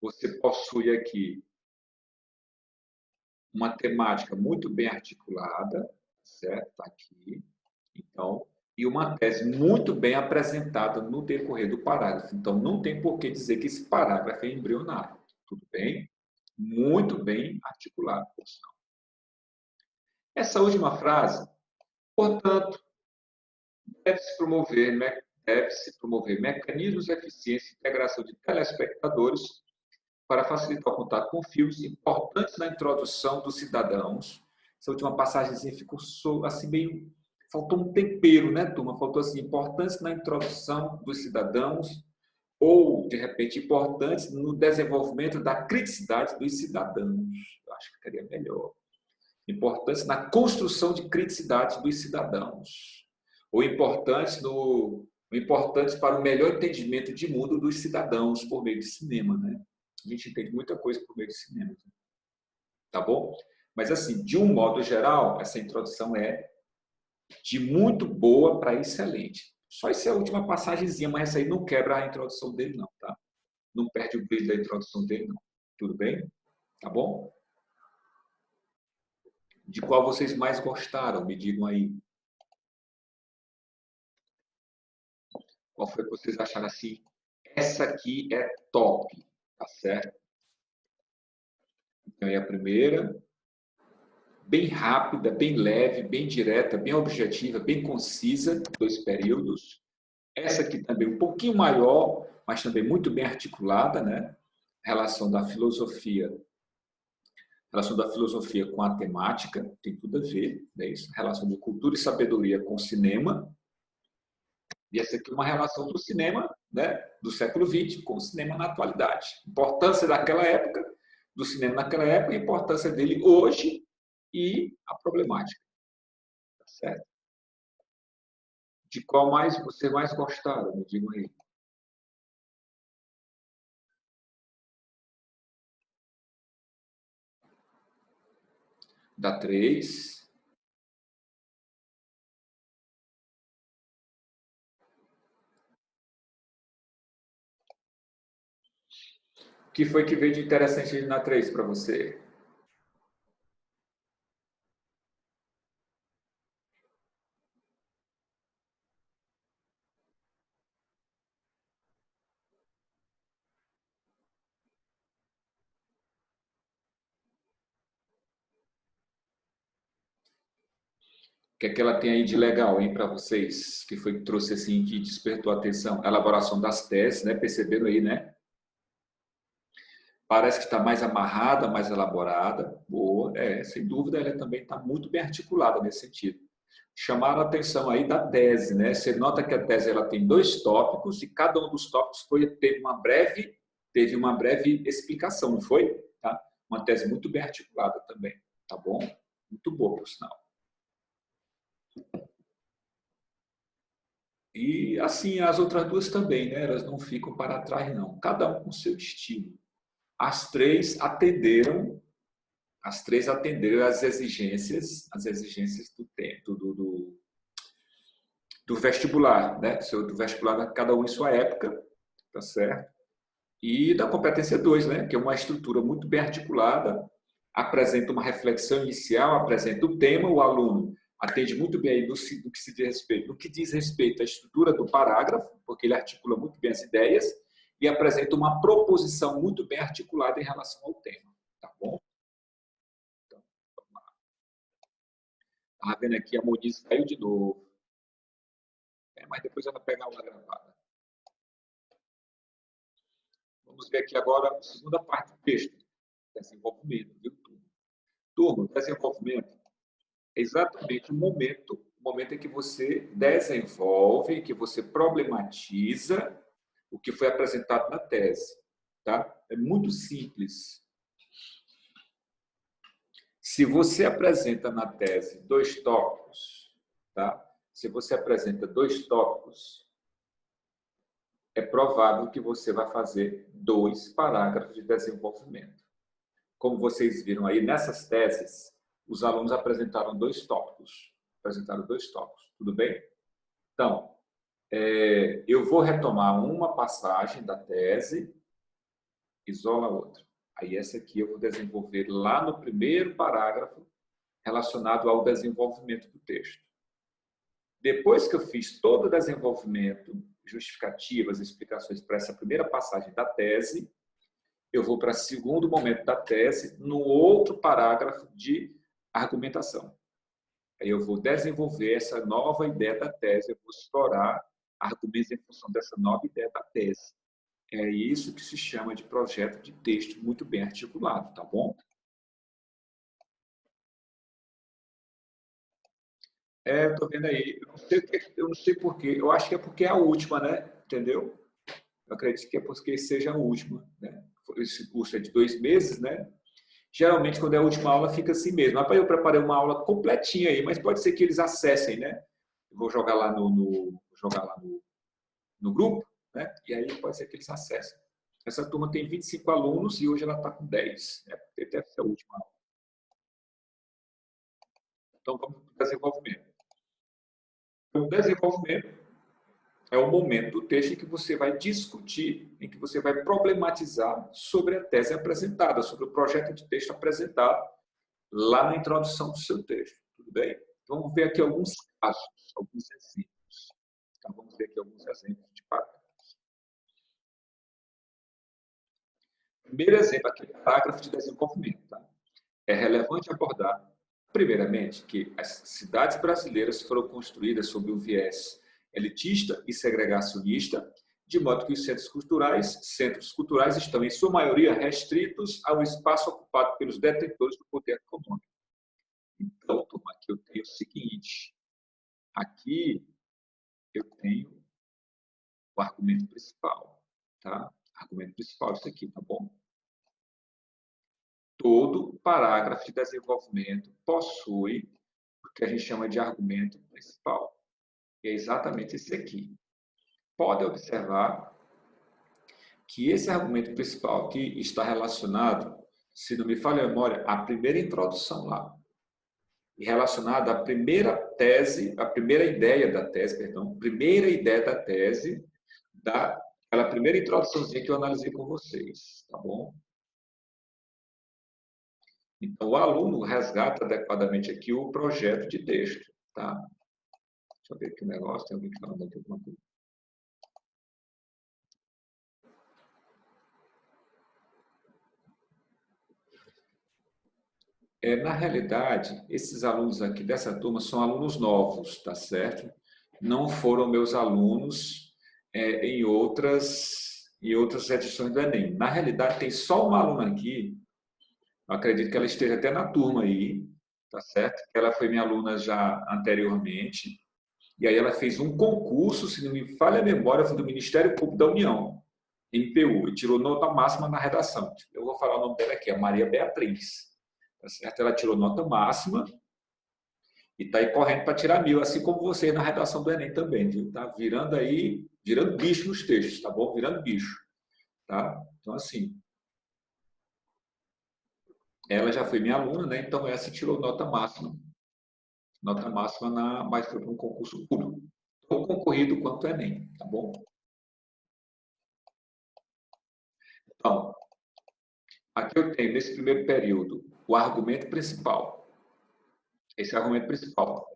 Você possui aqui uma temática muito bem articulada, certo? Tá aqui. Então, e uma tese muito bem apresentada no decorrer do parágrafo. Então, não tem por que dizer que esse parágrafo é embrionário. Tudo bem? Muito bem articulado, por sinal. Essa última frase, portanto, deve-se promover mecanismos eficientes de integração de telespectadores para facilitar o contato com filmes importantes na introdução dos cidadãos. Essa última passagem ficou assim meio... Faltou um tempero, né, turma? Faltou assim, importantes na introdução dos cidadãos ou, de repente, importantes no desenvolvimento da criticidade dos cidadãos. Eu acho que ficaria melhor. Importantes na construção de criticidade dos cidadãos. Ou importantes para o melhor entendimento de mundo dos cidadãos por meio de cinema, né? A gente entende muita coisa por meio de cinema. Tá bom? Mas, assim, de um modo geral, essa introdução é de muito boa para excelente. Só essa é a última passagemzinha, mas essa aí não quebra a introdução dele, não, tá? Não perde o brilho da introdução dele, não. Tudo bem? Tá bom? De qual vocês mais gostaram? Me digam aí. Qual foi que vocês acharam assim? Essa aqui é top, tá certo? Então, é a primeira. bem rápida, bem leve, bem direta, bem objetiva, bem concisa, 2 períodos. Essa aqui também um pouquinho maior, mas também muito bem articulada, né? Relação da filosofia com a temática, tem tudo a ver, né? Isso, relação de cultura e sabedoria com o cinema. E essa aqui é uma relação do cinema, né, do século XX com o cinema na atualidade. Importância daquela época, do cinema naquela época, a importância dele hoje e a problemática. Tá certo? De qual mais você mais gostaram? Me digam aí. Da 3. O que foi que veio de interessante na 3 para você? O que é que ela tem aí de legal, hein, para vocês? Que foi que trouxe assim, que despertou a atenção? A elaboração das teses, né? Perceberam aí, né? Parece que está mais amarrada, mais elaborada. Boa, sem dúvida, ela também está muito bem articulada nesse sentido. Chamaram a atenção aí da tese, né? Você nota que a tese ela tem 2 tópicos e cada um dos tópicos teve uma breve explicação, não foi? Tá? Uma tese muito bem articulada também, tá bom? Muito boa, por sinal. E assim, as outras duas também, né? Elas não ficam para trás, não. Cada um com seu estilo. As três atenderam as exigências do tempo, do vestibular, né? Do vestibular, cada um em sua época, tá certo? E da competência 2, né? Que é uma estrutura muito bem articulada, apresenta uma reflexão inicial, apresenta o tema, o aluno atende muito bem aí no que diz respeito à estrutura do parágrafo, porque ele articula muito bem as ideias e apresenta uma proposição muito bem articulada em relação ao tema, tá bom? Estava vendo aqui, a Moniz caiu de novo. Mas depois ela pega a aula gravada. Vamos ver aqui agora a segunda parte do texto. Desenvolvimento, viu, turma? Turma, desenvolvimento é exatamente o momento em que você desenvolve, que você problematiza o que foi apresentado na tese. Tá? É muito simples. Se você apresenta na tese 2 tópicos, tá? Se você apresenta 2 tópicos, é provável que você vai fazer 2 parágrafos de desenvolvimento. Como vocês viram aí, nessas teses, os alunos apresentaram 2 tópicos. Apresentaram 2 tópicos, tudo bem? Então, eu vou retomar uma passagem da tese, isola a outra. Aí essa aqui eu vou desenvolver lá no primeiro parágrafo, relacionado ao desenvolvimento do texto. Depois que eu fiz todo o desenvolvimento, justificativas, explicações para essa primeira passagem da tese, eu vou para o segundo momento da tese, no outro parágrafo de argumentação. Aí eu vou desenvolver essa nova ideia da tese, eu vou explorar argumentos em função dessa nova ideia da tese. É isso que se chama de projeto de texto muito bem articulado, tá bom? Estou vendo aí. Eu não sei porquê. Eu acho que é porque é a última, né? Entendeu? Eu acredito que é porque seja a última, né? Esse curso é de 2 meses, né? Geralmente, quando é a última aula, fica assim mesmo. Rapaz, eu preparei uma aula completinha aí, mas pode ser que eles acessem, né? Eu vou jogar lá no grupo, né? E aí pode ser que eles acessem. Essa turma tem 25 alunos e hoje ela está com 10, né? Deve ser a última aula. Então, vamos para o desenvolvimento. Então, o desenvolvimento é o momento do texto em que você vai discutir, em que você vai problematizar sobre a tese apresentada, sobre o projeto de texto apresentado lá na introdução do seu texto. Tudo bem? Então, vamos ver aqui alguns casos, alguns exemplos. Então, vamos ver aqui alguns exemplos de parágrafos. Primeiro exemplo aqui, parágrafo de desenvolvimento. Tá? É relevante abordar Primeiramente, que as cidades brasileiras foram construídas sob um viés elitista e segregacionista, de modo que os centros culturais estão, em sua maioria, restritos ao espaço ocupado pelos detentores do poder econômico. Então, turma, aqui eu tenho o seguinte, aqui eu tenho o argumento principal, tá? Argumento principal é isso aqui, tá bom? Todo parágrafo de desenvolvimento possui o que a gente chama de argumento principal. E é exatamente esse aqui. Pode observar que esse argumento principal aqui está relacionado, se não me falha a memória, à primeira introdução lá. E relacionado à primeira tese, a primeira ideia da tese, perdão, primeira ideia da tese, daquela primeira introduçãozinha que eu analisei com vocês, tá bom? Então, o aluno resgata adequadamente aqui o projeto de texto, tá? Deixa eu ver aqui o negócio, tem alguém que está mandando alguma coisa. Na realidade, esses alunos aqui dessa turma são alunos novos, tá certo? Não foram meus alunos em outras edições do Enem. Na realidade, tem só uma aluna aqui, eu acredito que ela esteja até na turma aí, tá certo? Ela foi minha aluna já anteriormente, e aí ela fez um concurso, se não me falha a memória, foi do Ministério Público da União, MPU, e tirou nota máxima na redação. Eu vou falar o nome dela aqui, a Maria Beatriz. Tá certo? Ela tirou nota máxima e está aí correndo para tirar 1000, assim como vocês na redação do Enem também, viu? Tá virando aí, virando bicho nos textos, tá bom? Virando bicho, tá? Então, assim, ela já foi minha aluna, né? Então, essa tirou nota máxima mas foi para um concurso público. Tão concorrido quanto o Enem, tá bom? Então, aqui eu tenho, nesse primeiro período, o argumento principal. Esse é o argumento principal.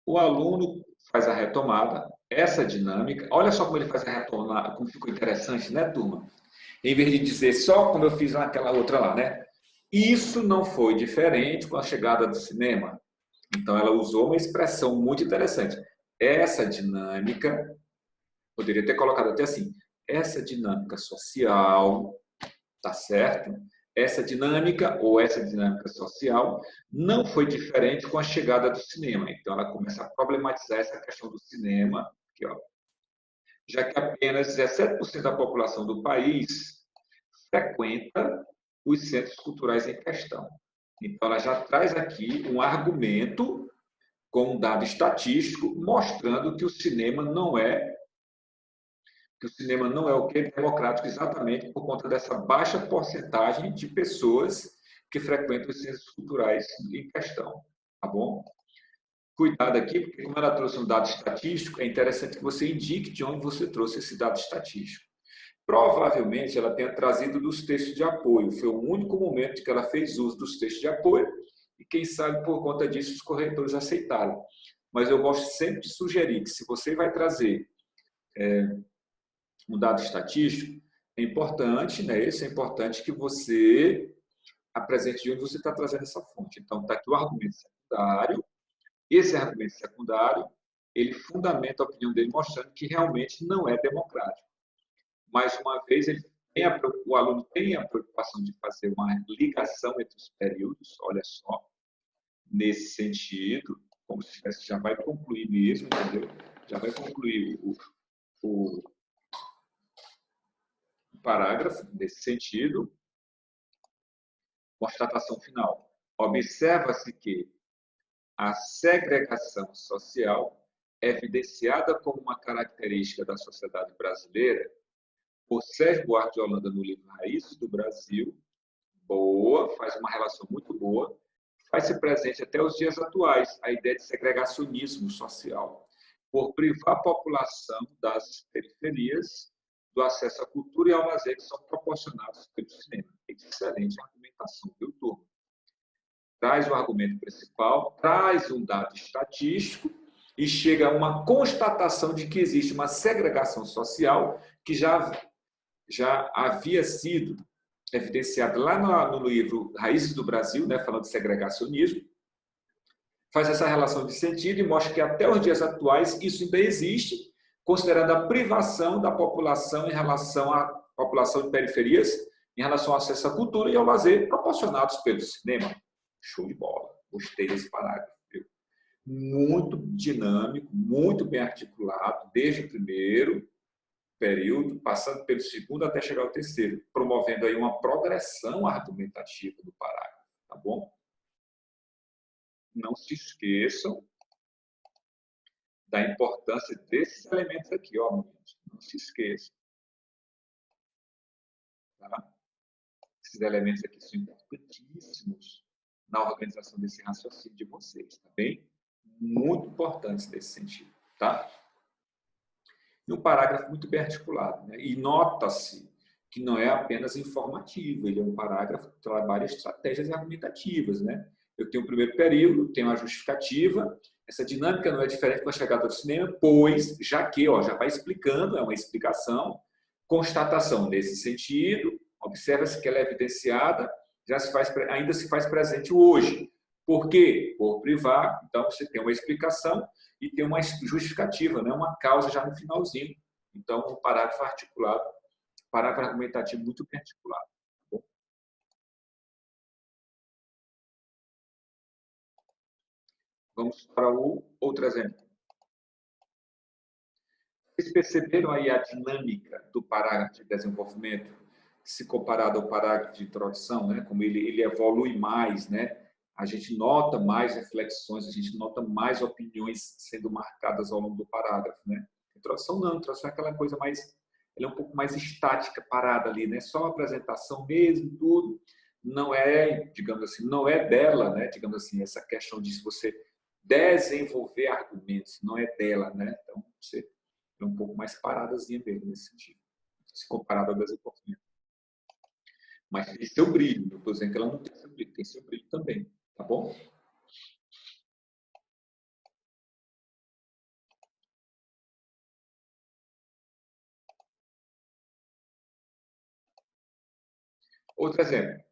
O aluno faz a retomada, essa dinâmica. Olha só como ele faz a retomada, como ficou interessante, né, turma? Em vez de dizer só como eu fiz naquela outra lá, né? Isso não foi diferente com a chegada do cinema. Então, ela usou uma expressão muito interessante. Essa dinâmica, poderia ter colocado até assim, essa dinâmica social, tá certo? Essa dinâmica social não foi diferente com a chegada do cinema. Então, ela começa a problematizar essa questão do cinema, aqui, ó, já que apenas 17% da população do país frequenta os centros culturais em questão. Então, ela já traz aqui um argumento com um dado estatístico mostrando que o cinema não é o que é democrático exatamente por conta dessa baixa porcentagem de pessoas que frequentam os centros culturais em questão, tá bom? Cuidado aqui, porque como ela trouxe um dado estatístico, é interessante que você indique de onde você trouxe esse dado estatístico. Provavelmente ela tenha trazido dos textos de apoio, foi o único momento que ela fez uso dos textos de apoio e quem sabe por conta disso os corretores aceitaram. Mas eu gosto sempre de sugerir que se você vai trazer um dado estatístico, é importante, né? Isso é importante que você apresente de onde você está trazendo essa fonte. Então, está aqui o argumento secundário. Esse argumento secundário, ele fundamenta a opinião dele, mostrando que realmente não é democrático. Mais uma vez, o aluno tem a preocupação de fazer uma ligação entre os períodos, olha só, nesse sentido, como se já vai concluir mesmo, entendeu? Já vai concluir o parágrafo nesse sentido. Constatação final. Observa-se que a segregação social, evidenciada como uma característica da sociedade brasileira, por Sérgio Buarque de Holanda no livro Raízes do Brasil, faz uma relação muito boa, faz-se presente até os dias atuais a ideia de segregacionismo social, por privar a população das periferias do acesso à cultura e ao lazer que são proporcionados pelo cinema. Excelente argumentação, viu, turma? Traz o argumento principal, traz um dado estatístico e chega a uma constatação de que existe uma segregação social que já havia sido evidenciada lá no livro Raízes do Brasil, né, falando de segregacionismo, faz essa relação de sentido e mostra que até os dias atuais isso ainda existe, considerando a privação da população em relação à população de periferias, em relação ao acesso à cultura e ao lazer proporcionados pelo cinema. Show de bola. Gostei desse parágrafo. Muito dinâmico, muito bem articulado, desde o primeiro período, passando pelo segundo até chegar ao terceiro, promovendo aí uma progressão argumentativa do parágrafo, tá bom? Não se esqueçam da importância desses elementos aqui, ó, meninos. Não se esqueçam. Tá? Esses elementos aqui são importantíssimos na organização desse raciocínio de vocês, tá bem? Muito importantes nesse sentido, tá? E um parágrafo muito bem articulado, né? E nota-se que não é apenas informativo, ele é um parágrafo que trabalha estratégias argumentativas, né? Eu tenho o primeiro período, tenho a justificativa, essa dinâmica não é diferente com a chegada do cinema, pois, já que, ó, já vai explicando, é uma explicação, constatação nesse sentido, observa-se que ela é evidenciada, ainda se faz presente hoje. Por quê? Por privar, então você tem uma explicação e tem uma justificativa, né? Uma causa já no finalzinho. Então, um parágrafo articulado, parágrafo argumentativo muito bem articulado. Tá bom? Vamos para o outro exemplo. Vocês perceberam aí a dinâmica do parágrafo de desenvolvimento, se comparado ao parágrafo de introdução, né? Como ele evolui mais, né? A gente nota mais reflexões, a gente nota mais opiniões sendo marcadas ao longo do parágrafo, né? Introdução não, introdução é aquela coisa mais, ela é um pouco mais estática, parada ali, né? Só a apresentação mesmo, tudo. Não é, digamos assim, não é dela, né? Digamos assim, essa questão de se você desenvolver argumentos, não é dela, né? Então, você é um pouco mais paradazinha mesmo nesse sentido, se comparado ao desenvolvimento. Mas tem seu brilho, eu estou dizendo que ela não tem seu brilho, tem seu brilho também, tá bom? Outro exemplo.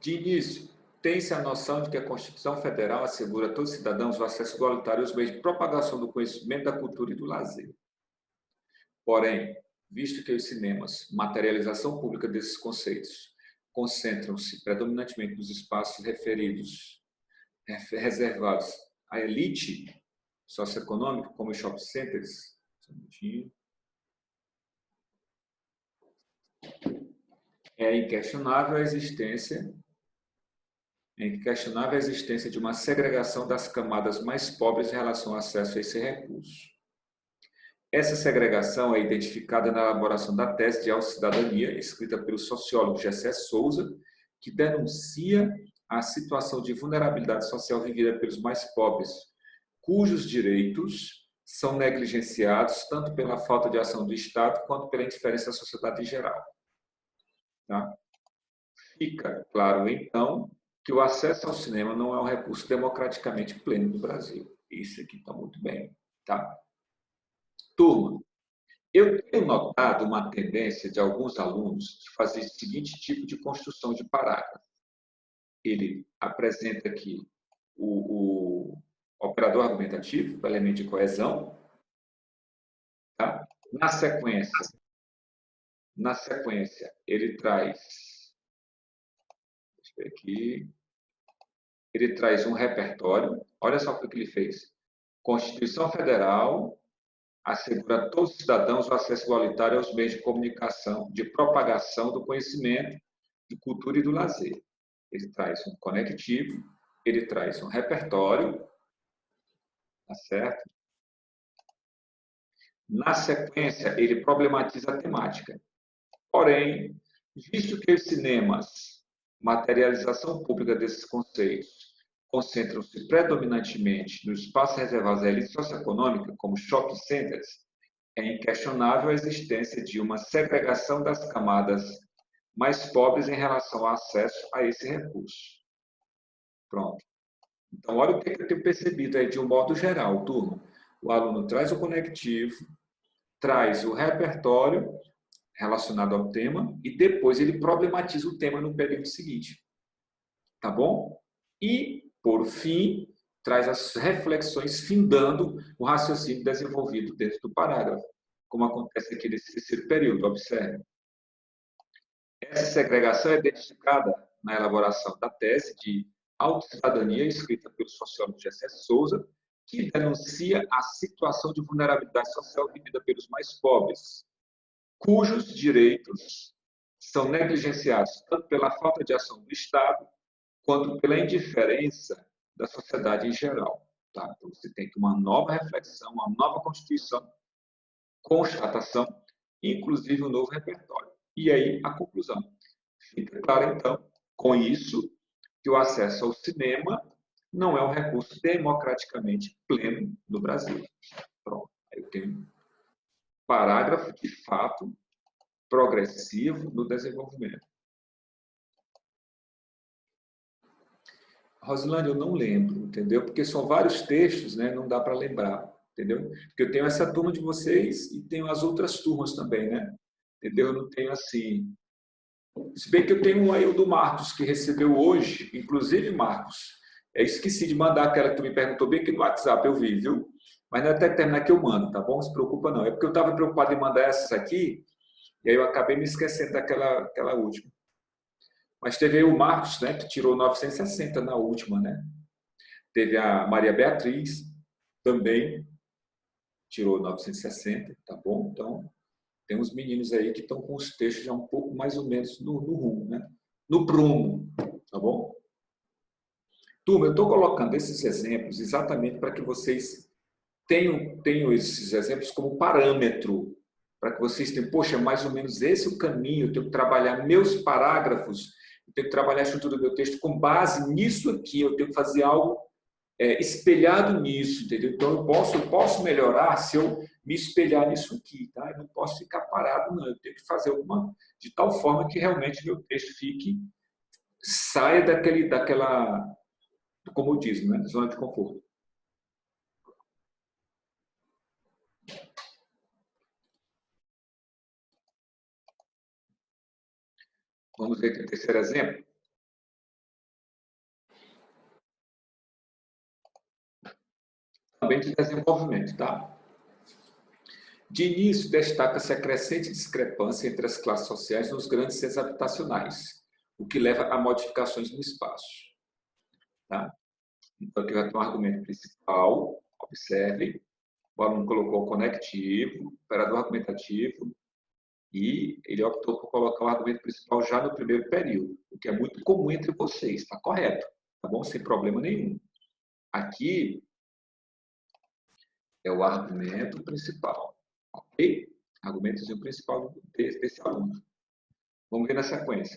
De início, tem-se a noção de que a Constituição Federal assegura a todos os cidadãos o acesso igualitário aos meios de propagação do conhecimento, da cultura e do lazer. Porém, visto que os cinemas, materialização pública desses conceitos, concentram-se predominantemente nos espaços reservados à elite socioeconômica, como os shopping centers, é inquestionável a existência de uma segregação das camadas mais pobres em relação ao acesso a esse recurso. Essa segregação é identificada na elaboração da tese de autocidadania, escrita pelo sociólogo Gessé Souza, que denuncia a situação de vulnerabilidade social vivida pelos mais pobres, cujos direitos são negligenciados tanto pela falta de ação do Estado quanto pela indiferença da sociedade em geral. Tá? Fica claro, então, que o acesso ao cinema não é um recurso democraticamente pleno no Brasil. Isso aqui está muito bem. Tá? Turma, eu tenho notado uma tendência de alguns alunos de fazer o seguinte tipo de construção de parágrafo. Ele apresenta aqui o operador argumentativo, o elemento de coesão. Tá? Na sequência, ele traz... Deixa eu ver aqui. Ele traz um repertório. Olha só o que ele fez. Constituição Federal assegura a todos os cidadãos o acesso igualitário aos meios de comunicação, de propagação do conhecimento, de cultura e do lazer. Ele traz um conectivo, ele traz um repertório, tá certo? Na sequência, ele problematiza a temática. Porém, visto que os cinemas, materialização pública desses conceitos, concentram-se predominantemente nos espaços reservados à elite socioeconômica, como shopping centers, é inquestionável a existência de uma segregação das camadas mais pobres em relação ao acesso a esse recurso. Pronto. Então, olha o que eu tenho percebido aí de um modo geral, turma. O aluno traz o conectivo, traz o repertório relacionado ao tema e depois ele problematiza o tema no período seguinte. Tá bom? E por fim, traz as reflexões findando o raciocínio desenvolvido dentro do parágrafo, como acontece aqui nesse terceiro período. Observe. Essa segregação é identificada na elaboração da tese de autocidadania, escrita pelo sociólogo Gessé Souza, que denuncia a situação de vulnerabilidade social vivida pelos mais pobres, cujos direitos são negligenciados tanto pela falta de ação do Estado, quanto pela indiferença da sociedade em geral. Tá? Então, você tem que uma nova reflexão, uma nova constituição, constatação, inclusive um novo repertório. E aí, a conclusão. Fica claro, então, com isso, que o acesso ao cinema não é um recurso democraticamente pleno no Brasil. Pronto. Aí eu tenho um parágrafo, de fato, progressivo no desenvolvimento. Rosilândia, eu não lembro, entendeu? Porque são vários textos, né? Não dá para lembrar, entendeu? Porque eu tenho essa turma de vocês e tenho as outras turmas também, né? Entendeu? Eu não tenho assim... Se bem que eu tenho aí o do Marcos, que recebeu hoje, inclusive, Marcos, esqueci de mandar aquela que tu me perguntou bem aqui no WhatsApp, eu vi, viu? Mas não é até terminar que eu mando, tá bom? Não se preocupa não. É porque eu estava preocupado em mandar essas aqui, e aí eu acabei me esquecendo daquela última. Mas teve aí o Marcos, né, que tirou 960 na última, né? Teve a Maria Beatriz, também tirou 960, tá bom? Então, tem uns meninos aí que estão com os textos já um pouco mais ou menos no rumo, né? No prumo, tá bom? Turma, eu estou colocando esses exemplos exatamente para que vocês tenham esses exemplos como parâmetro, para que vocês tenham, poxa, mais ou menos esse é o caminho, eu tenho que trabalhar meus parágrafos, eu tenho que trabalhar a estrutura do meu texto com base nisso aqui, eu tenho que fazer algo espelhado nisso, entendeu? Então, eu posso melhorar se eu me espelhar nisso aqui, tá? Eu não posso ficar parado, não. Eu tenho que fazer alguma de tal forma que realmente meu texto saia daquela, do comodismo, né? Zona de conforto. Vamos ver aqui o terceiro exemplo. Também de desenvolvimento, tá? De início, destaca-se a crescente discrepância entre as classes sociais nos grandes centros habitacionais, o que leva a modificações no espaço. Tá? Então, aqui vai ter um argumento principal, observe, o aluno colocou o conectivo, operador argumentativo, e ele optou por colocar o argumento principal já no primeiro período, o que é muito comum entre vocês, está correto, tá bom? Sem problema nenhum. Aqui é o argumento principal, ok? Argumentozinho principal desse aluno. Vamos ver na sequência.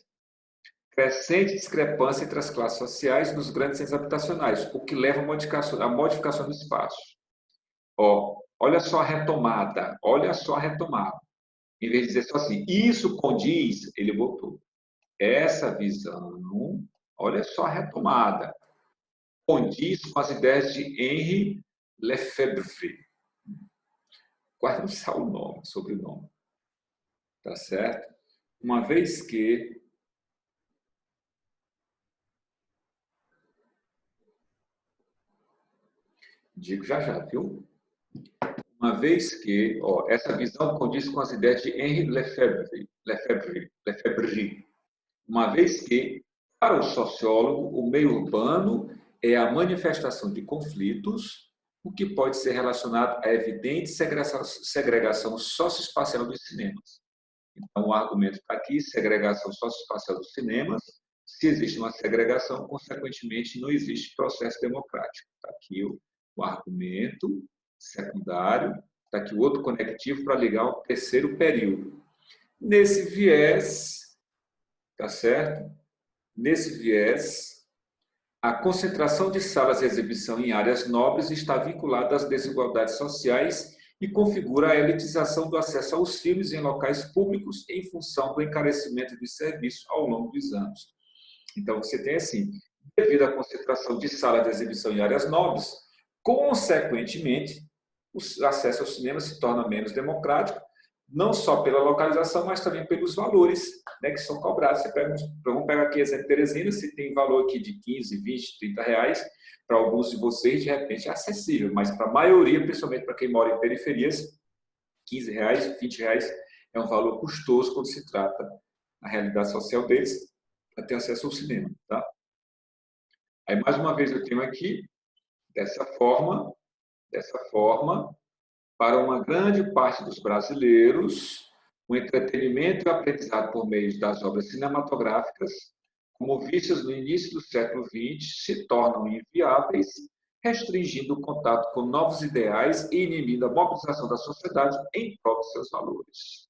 Crescente discrepância entre as classes sociais nos grandes centros habitacionais, o que leva à modificação do espaço. Olha só a retomada, olha só a retomada. Em vez de dizer só assim, isso condiz, ele botou. Essa visão, olha só a retomada, condiz com as ideias de Henri Lefebvre. Guarda o nome, sobrenome. Tá certo? Uma vez que digo já, viu? Uma vez que essa visão condiz com as ideias de Henri Lefebvre. Uma vez que, para o sociólogo, o meio urbano é a manifestação de conflitos, o que pode ser relacionado à evidente segregação socioespacial dos cinemas. Então, o argumento está aqui, segregação socioespacial dos cinemas. Se existe uma segregação, consequentemente, não existe processo democrático. Está aqui o argumento secundário, está aqui o outro conectivo para ligar ao terceiro período. Nesse viés, tá certo? Nesse viés, a concentração de salas de exibição em áreas nobres está vinculada às desigualdades sociais e configura a elitização do acesso aos filmes em locais públicos em função do encarecimento dos serviços ao longo dos anos. Então, você tem assim, devido à concentração de salas de exibição em áreas nobres, consequentemente, o acesso ao cinema se torna menos democrático, não só pela localização, mas também pelos valores, né, que são cobrados. Vamos pegar aqui exemplo Teresina, se tem valor aqui de 15, 20, 30 reais, para alguns de vocês, de repente, é acessível, mas para a maioria, principalmente para quem mora em periferias, 15 reais, 20 reais é um valor custoso quando se trata da realidade social deles para ter acesso ao cinema. Tá? Aí, mais uma vez, eu tenho aqui, dessa forma, para uma grande parte dos brasileiros, o entretenimento e o aprendizado por meio das obras cinematográficas, como vistas no início do século XX, se tornam inviáveis, restringindo o contato com novos ideais e inibindo a mobilização da sociedade em prol de seus valores.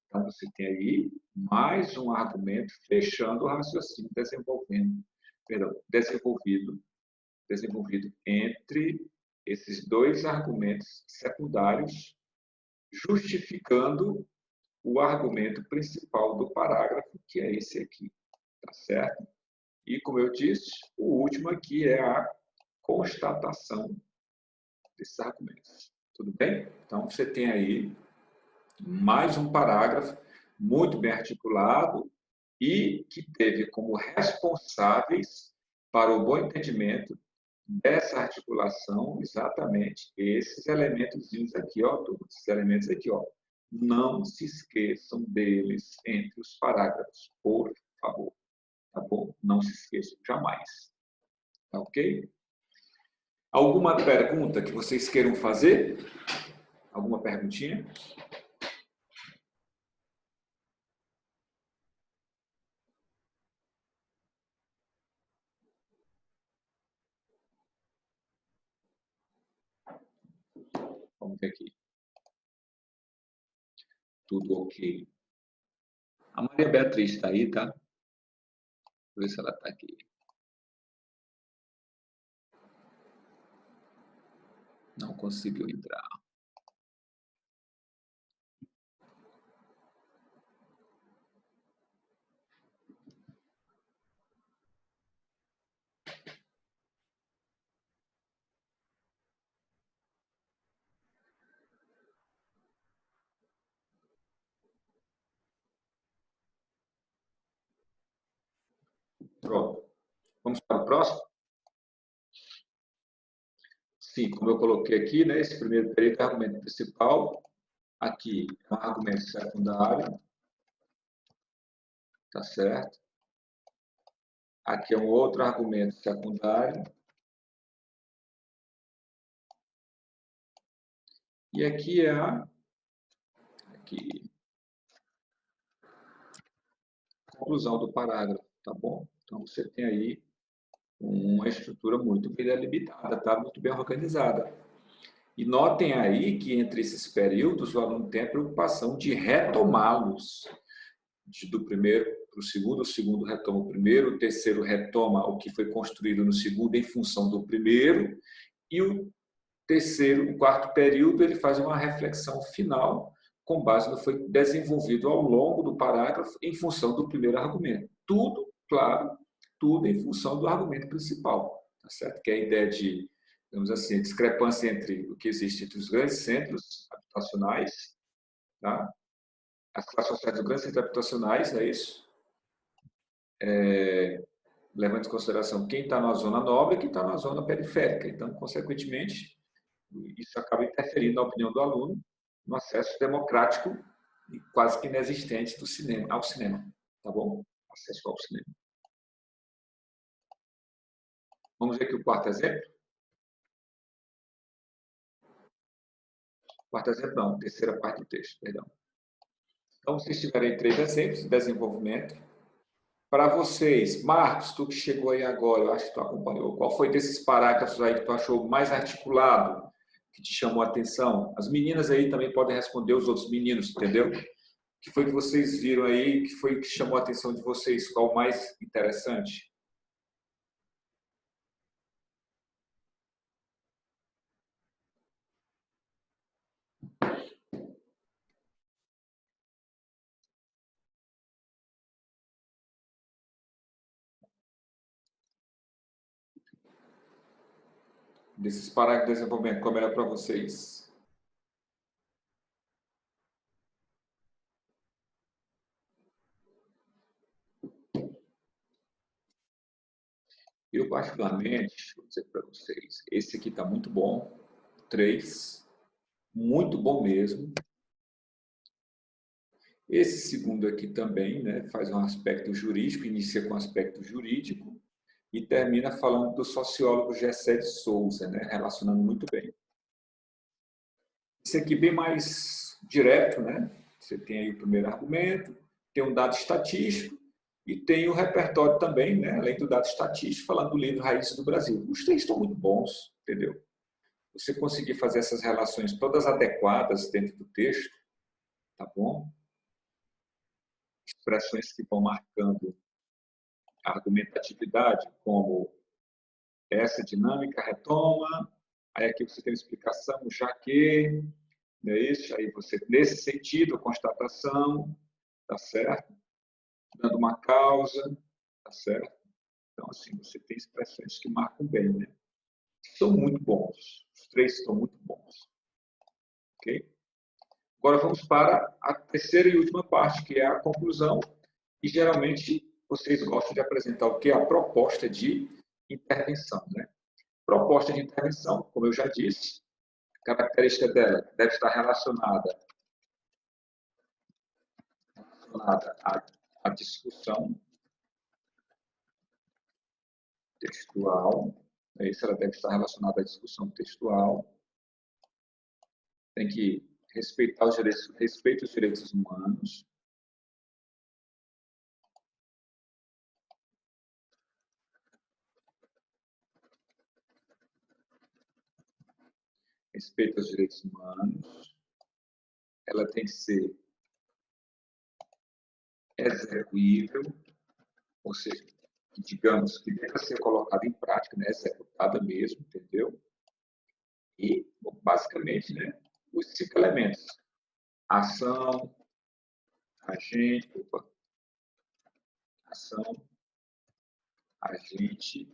Então, você tem aí mais um argumento fechando o raciocínio desenvolvido entre esses dois argumentos secundários, justificando o argumento principal do parágrafo, que é esse aqui, tá certo? E, como eu disse, o último aqui é a constatação desses argumentos. Tudo bem? Então, você tem aí mais um parágrafo muito bem articulado e que teve como responsáveis para o bom entendimento dessa articulação exatamente esses elementos aqui, ó, esses elementos aqui, ó. Não se esqueçam deles entre os parágrafos, por favor. Tá bom? Não se esqueçam jamais. Tá ok? Alguma pergunta que vocês queiram fazer? Alguma perguntinha? Vamos ver aqui. Tudo ok. A Maria Beatriz está aí, tá? Vou ver se ela está aqui. Não conseguiu entrar. Pronto. Vamos para o próximo? Sim, como eu coloquei aqui, né, esse primeiro período é o argumento principal. Aqui é um argumento secundário. Tá certo? Aqui é um outro argumento secundário. E aqui é a conclusão do parágrafo, tá bom? Então, você tem aí uma estrutura muito bem delimitada, tá? Muito bem organizada. E notem aí que entre esses períodos o aluno tem a preocupação de retomá-los. Do primeiro para o segundo retoma o primeiro, o terceiro retoma o que foi construído no segundo em função do primeiro, e o terceiro, o quarto período, ele faz uma reflexão final com base no que foi desenvolvido ao longo do parágrafo em função do primeiro argumento. Tudo, claro, tudo em função do argumento principal, tá certo? Que é a ideia de, digamos assim, discrepância entre o que existe entre os grandes centros habitacionais, tá? As classes sociais dos grandes centros habitacionais, é isso? Levando em consideração quem está na zona nobre e quem está na zona periférica. Então, consequentemente, isso acaba interferindo na opinião do aluno no acesso democrático e quase que inexistente do cinema, ao cinema. Tá bom? Acesso ao cinema. Vamos ver aqui o quarto exemplo. Quarto exemplo, não, terceira parte do texto, perdão. Então, vocês tiverem 3 exemplos de desenvolvimento. Para vocês, Marcos, tu que chegou aí agora, eu acho que tu acompanhou, qual foi desses parágrafos aí que tu achou mais articulado, que te chamou a atenção? As meninas aí também podem responder os outros meninos, entendeu? O que foi que vocês viram aí, que foi que chamou a atenção de vocês? Qual o mais interessante? Desses parágrafos de desenvolvimento, como era para vocês? Eu, particularmente, vou dizer para vocês, esse aqui está muito bom, 3, muito bom mesmo. Esse segundo aqui também, né, faz um aspecto jurídico, inicia com um aspecto jurídico e termina falando do sociólogo Gessé de Souza, né, relacionando muito bem. Esse aqui bem mais direto, né? Você tem aí o primeiro argumento, tem um dado estatístico e tem o repertório também, né, além do dado estatístico, falando do livro Raízes do Brasil. Os três estão muito bons, entendeu? Você conseguir fazer essas relações todas adequadas dentro do texto, tá bom? Expressões que vão marcando a argumentatividade, como essa dinâmica retoma, aí aqui você tem uma explicação, já que, não é isso? Aí você, nesse sentido, constatação, tá certo? Dando uma causa, tá certo? Então, assim, você tem expressões que marcam bem, né? São muito bons. Os três estão muito bons. Ok? Agora vamos para a terceira e última parte, que é a conclusão. E geralmente vocês gostam de apresentar o que é a proposta de intervenção, né? Proposta de intervenção, como eu já disse, a característica dela deve estar relacionada à discussão textual. Isso, ela deve estar relacionada à discussão textual. Tem que respeitar os direitos, respeita os direitos humanos. Respeita os direitos humanos. Ela tem que ser execuível, ou seja, que, digamos, que deve ser colocada em prática, né, executada mesmo, entendeu? E, basicamente, né, os 5 elementos. Ação, agente, ação, agente,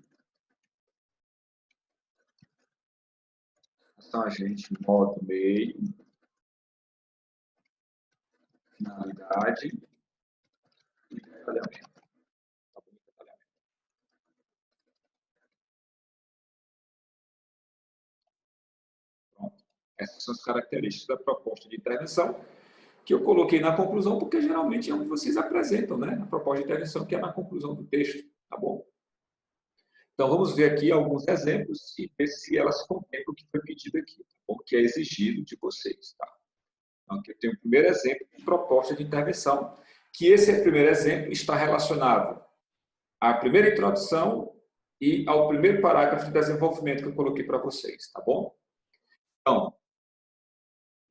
ação, agente, modo, meio, finalidade e detalhamento. Pronto. Essas são as características da proposta de intervenção, que eu coloquei na conclusão, porque geralmente é onde vocês apresentam, né? A proposta de intervenção, que é na conclusão do texto, tá bom? Então, vamos ver aqui alguns exemplos e ver se elas contemplam o que foi pedido aqui, tá bom? O que é exigido de vocês, tá? Então, aqui eu tenho o primeiro exemplo de proposta de intervenção, que esse primeiro exemplo está relacionado à primeira introdução e ao primeiro parágrafo de desenvolvimento que eu coloquei para vocês, tá bom? Então,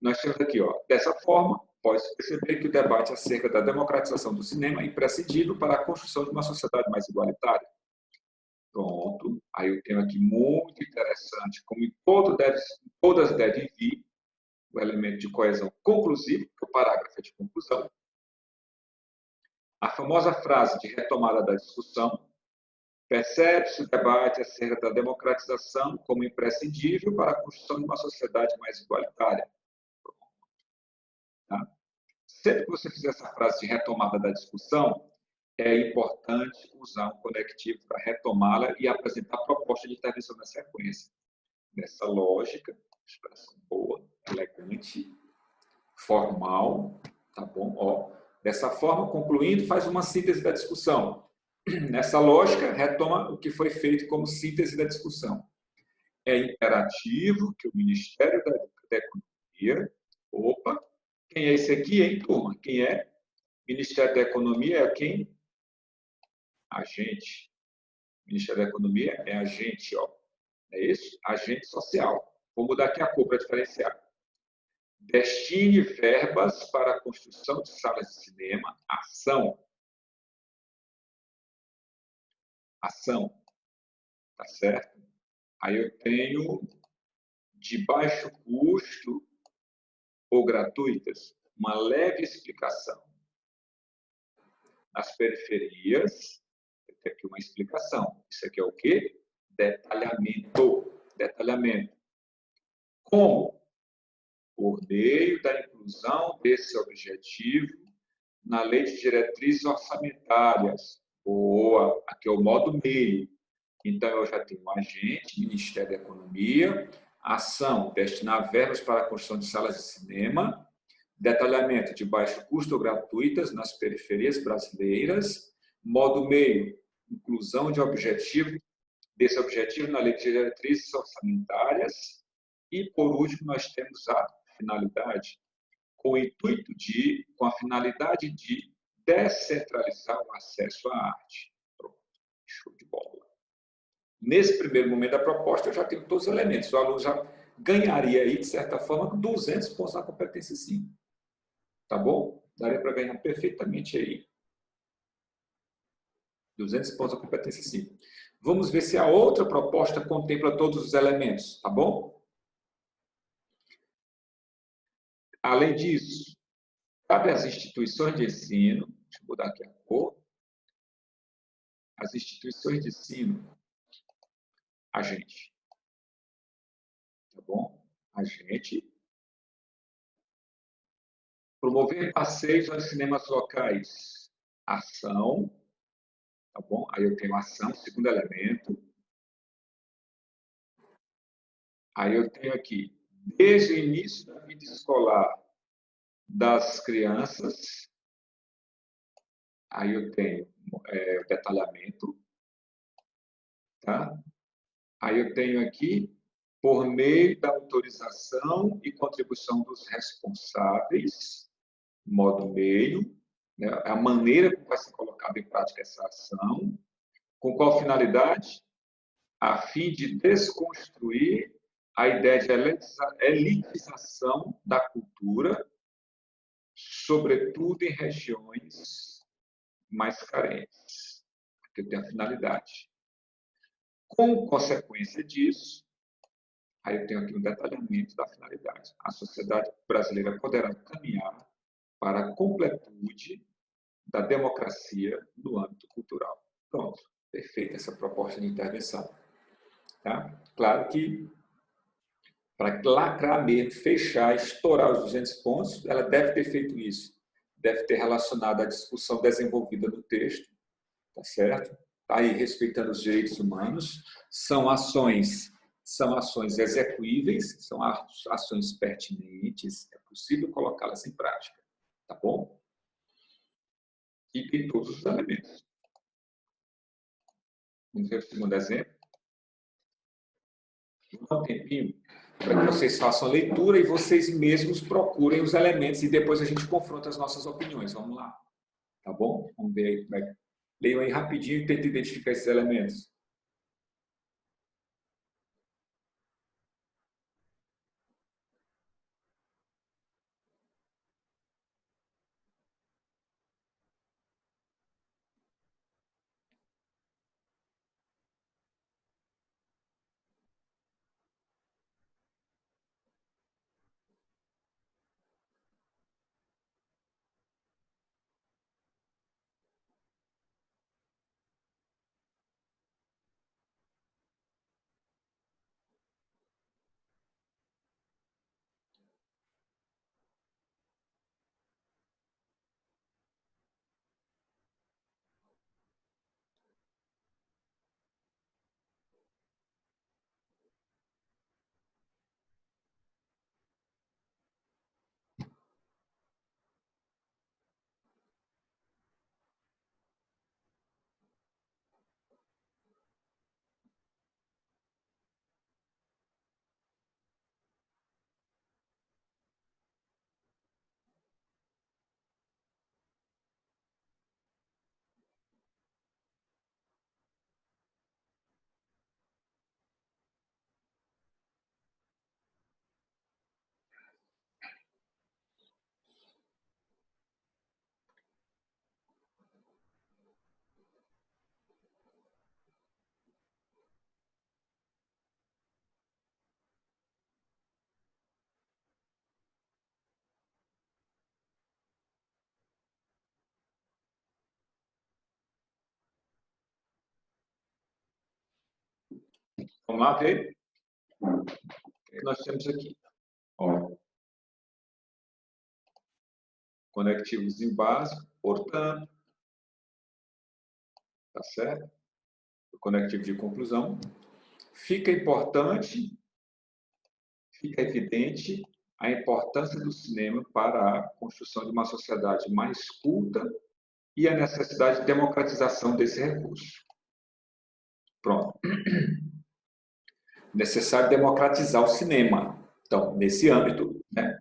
nós temos aqui, ó, dessa forma, pode-se perceber que o debate acerca da democratização do cinema é imprescindível para a construção de uma sociedade mais igualitária. Pronto. Aí eu tenho aqui muito interessante, como em todas devem vir, o elemento de coesão conclusivo, que é o parágrafo de conclusão. A famosa frase de retomada da discussão, percebe-se o debate acerca da democratização como imprescindível para a construção de uma sociedade mais igualitária. Tá? Sempre que você fizer essa frase de retomada da discussão, é importante usar um conectivo para retomá-la e apresentar a proposta de intervenção na sequência. Nessa lógica, expressão boa, elegante, formal, tá bom? Ó, dessa forma, concluindo, faz uma síntese da discussão. Nessa lógica, retoma o que foi feito como síntese da discussão. É imperativo que o Ministério da Economia... Opa! Quem é esse aqui, hein, turma? Quem é? Ministério da Economia é quem? Agente. Ministério da Economia é agente, ó. É isso? Agente social. Vou mudar aqui a cor para diferenciar. Destine verbas para a construção de salas de cinema. Ação. Ação. Tá certo? Aí eu tenho de baixo custo ou gratuitas. Uma leve explicação. Nas periferias, eu tenho aqui uma explicação. Isso aqui é o quê? Detalhamento. Detalhamento. Como? Por meio da inclusão desse objetivo na Lei de Diretrizes Orçamentárias. Boa! Aqui é o modo meio. Então, eu já tenho um agente, Ministério da Economia, ação, destinar verbas para a construção de salas de cinema, detalhamento de baixo custo ou gratuitas nas periferias brasileiras, modo meio, inclusão de objetivo, desse objetivo na lei de diretrizes orçamentárias, e, por último, nós temos a finalidade, com a finalidade de descentralizar o acesso à arte. Pronto, show de bola. Nesse primeiro momento da proposta, eu já tenho todos os elementos. O aluno já ganharia aí, de certa forma, 200 pontos na competência 5. Tá bom? Daria para ganhar perfeitamente aí 200 pontos na competência 5. Vamos ver se a outra proposta contempla todos os elementos, tá bom? Além disso, cabe às instituições de ensino, deixa eu mudar aqui a cor, as instituições de ensino, a gente, tá bom? A gente promover passeios aos cinemas locais, ação, tá bom? Aí eu tenho ação, segundo elemento. Aí eu tenho aqui, desde o início da vida escolar das crianças, aí eu tenho detalhamento, tá? Aí eu tenho aqui, por meio da autorização e contribuição dos responsáveis, modo meio, né? A maneira como vai ser colocada em prática essa ação, com qual finalidade? A fim de desconstruir a ideia de elitização da cultura, sobretudo em regiões mais carentes. Aqui eu tenho a finalidade. Com consequência disso, aí eu tenho aqui um detalhamento da finalidade. A sociedade brasileira poderá caminhar para a completude da democracia no âmbito cultural. Pronto, perfeita essa proposta de intervenção. Tá? Claro que para lacrar mesmo, fechar, estourar os 200 pontos, ela deve ter feito isso. Deve ter relacionado a discussão desenvolvida no texto, tá certo? Tá aí respeitando os direitos humanos. São ações execuíveis, são ações pertinentes, é possível colocá-las em prática, tá bom? E tem todos os elementos. Vamos ver o segundo exemplo. Vou dar um tempinho para que vocês façam a leitura e vocês mesmos procurem os elementos e depois a gente confronta as nossas opiniões. Vamos lá. Tá bom? Vamos ver aí como é que... Leiam aí rapidinho e tentem identificar esses elementos. Vamos lá ver o que nós temos aqui. Ó, conectivos em básico, portanto, tá certo? do conectivo de conclusão, fica importante, fica evidente a importância do cinema para a construção de uma sociedade mais culta e a necessidade de democratização desse recurso. Pronto. Necessário democratizar o cinema. Então, nesse âmbito, né,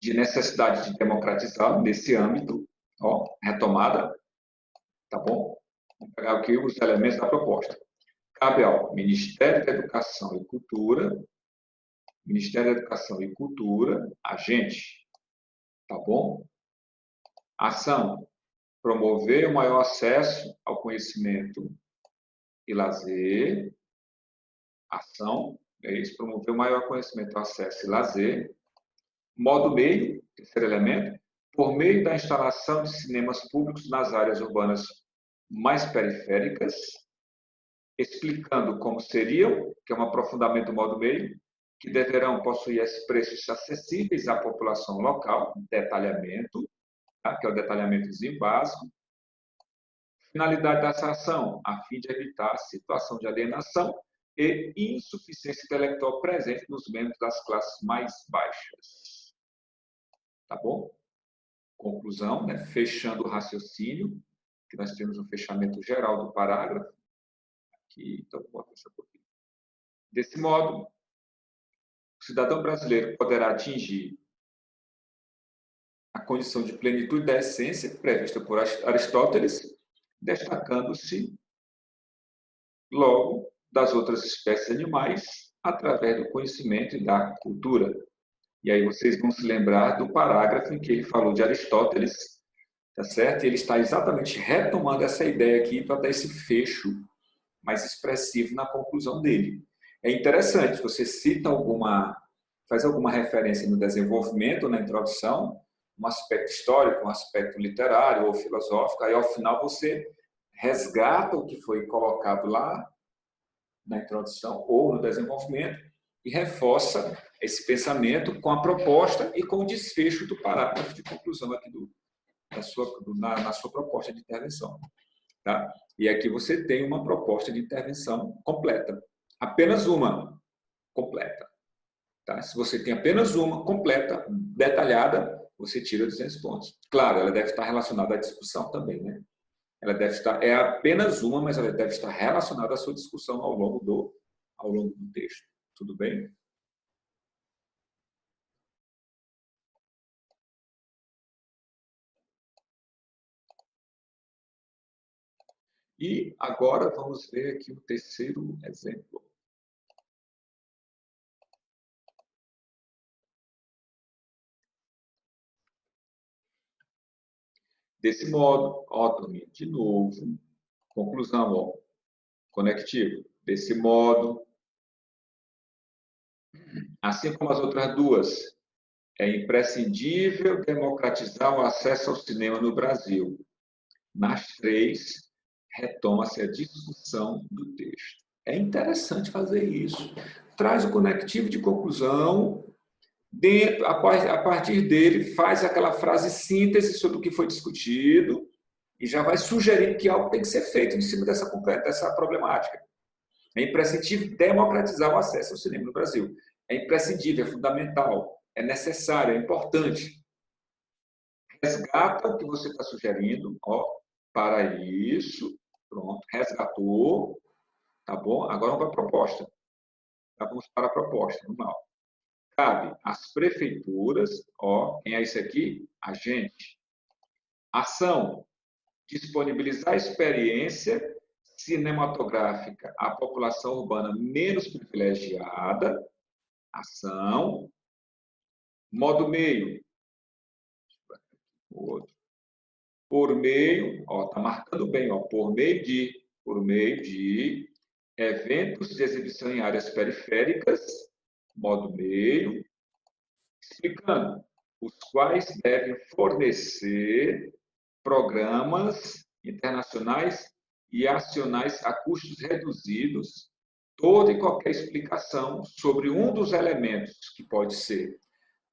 de necessidade de democratizar, nesse âmbito, ó, retomada, tá bom? Vamos pegar aqui os elementos da proposta. Cabe ao Ministério da Educação e Cultura, agente, tá bom? Ação, promover o maior acesso ao conhecimento e lazer. Ação, é isso, promover o maior conhecimento, acesso e lazer. Modo meio, terceiro elemento, por meio da instalação de cinemas públicos nas áreas urbanas mais periféricas, explicando como seriam, que é um aprofundamento do modo meio, que deverão possuir preços acessíveis à população local, detalhamento, tá? Que é o detalhamentozinho básico. Finalidade dessa ação, a fim de evitar a situação de alienação e insuficiência intelectual presente nos membros das classes mais baixas. Tá bom? Conclusão, né? Fechando o raciocínio, que nós temos um fechamento geral do parágrafo. Aqui, então, vou botar essa aqui. Desse modo, o cidadão brasileiro poderá atingir a condição de plenitude da essência prevista por Aristóteles, destacando-se logo das outras espécies animais através do conhecimento e da cultura. E aí vocês vão se lembrar do parágrafo em que ele falou de Aristóteles, tá certo? E ele está exatamente retomando essa ideia aqui para dar esse fecho mais expressivo na conclusão dele. É interessante, você cita faz alguma referência no desenvolvimento, na introdução, um aspecto histórico, um aspecto literário ou filosófico, aí ao final você resgata o que foi colocado lá na introdução ou no desenvolvimento e reforça esse pensamento com a proposta e com o desfecho do parágrafo de conclusão aqui na sua proposta de intervenção. Tá? E aqui você tem uma proposta de intervenção completa. Apenas uma completa. Tá? Se você tem apenas uma completa, detalhada, você tira 200 pontos. Claro, ela deve estar relacionada à discussão também, né? Ela deve estar, é apenas uma, mas ela deve estar relacionada à sua discussão ao longo do texto. Tudo bem? E agora vamos ver aqui o terceiro exemplo. Desse modo, ó, de novo, conclusão, ó, conectivo. Desse modo, assim como as outras duas, é imprescindível democratizar o acesso ao cinema no Brasil. Nas três, retoma-se a discussão do texto. É interessante fazer isso. Traz o conectivo de conclusão, a partir dele faz aquela frase síntese sobre o que foi discutido e já vai sugerir que algo tem que ser feito em cima dessa problemática. É imprescindível democratizar o acesso ao cinema no Brasil. É imprescindível, é fundamental, é necessário, é importante. Resgata o que você está sugerindo, ó, para isso, pronto, resgatou, tá bom? Agora vamos para a proposta. Vamos para a proposta, vamos lá. Cabe às prefeituras, ó, quem é isso aqui? Agente. Ação, disponibilizar experiência cinematográfica à população urbana menos privilegiada. Ação. Modo meio. Por meio, ó, tá marcando bem, ó, por meio de eventos de exibição em áreas periféricas, modo meio, explicando os quais devem fornecer programas internacionais e acionais a custos reduzidos, toda e qualquer explicação sobre um dos elementos, que pode ser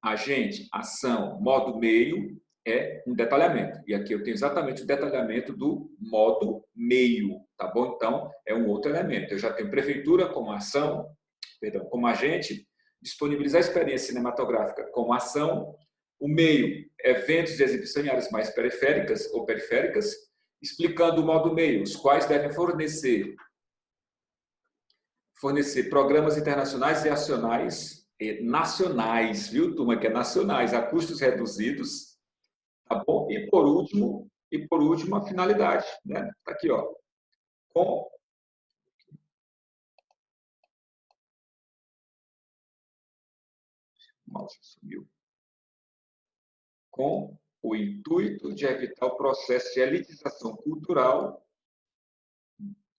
agente, ação, modo meio, é um detalhamento. E aqui eu tenho exatamente o detalhamento do modo meio, tá bom? Então, é um outro elemento. Eu já tenho prefeitura como ação, perdão, como agente, disponibilizar a experiência cinematográfica como ação, o meio, eventos de exibição em áreas mais periféricas ou periféricas, explicando o modo meio, os quais devem fornecer programas internacionais e nacionais, viu, turma, que é nacionais, a custos reduzidos, tá bom? E por último, a finalidade, né? Tá aqui, ó. Com o mouse sumiu. Com o intuito de evitar o processo de elitização cultural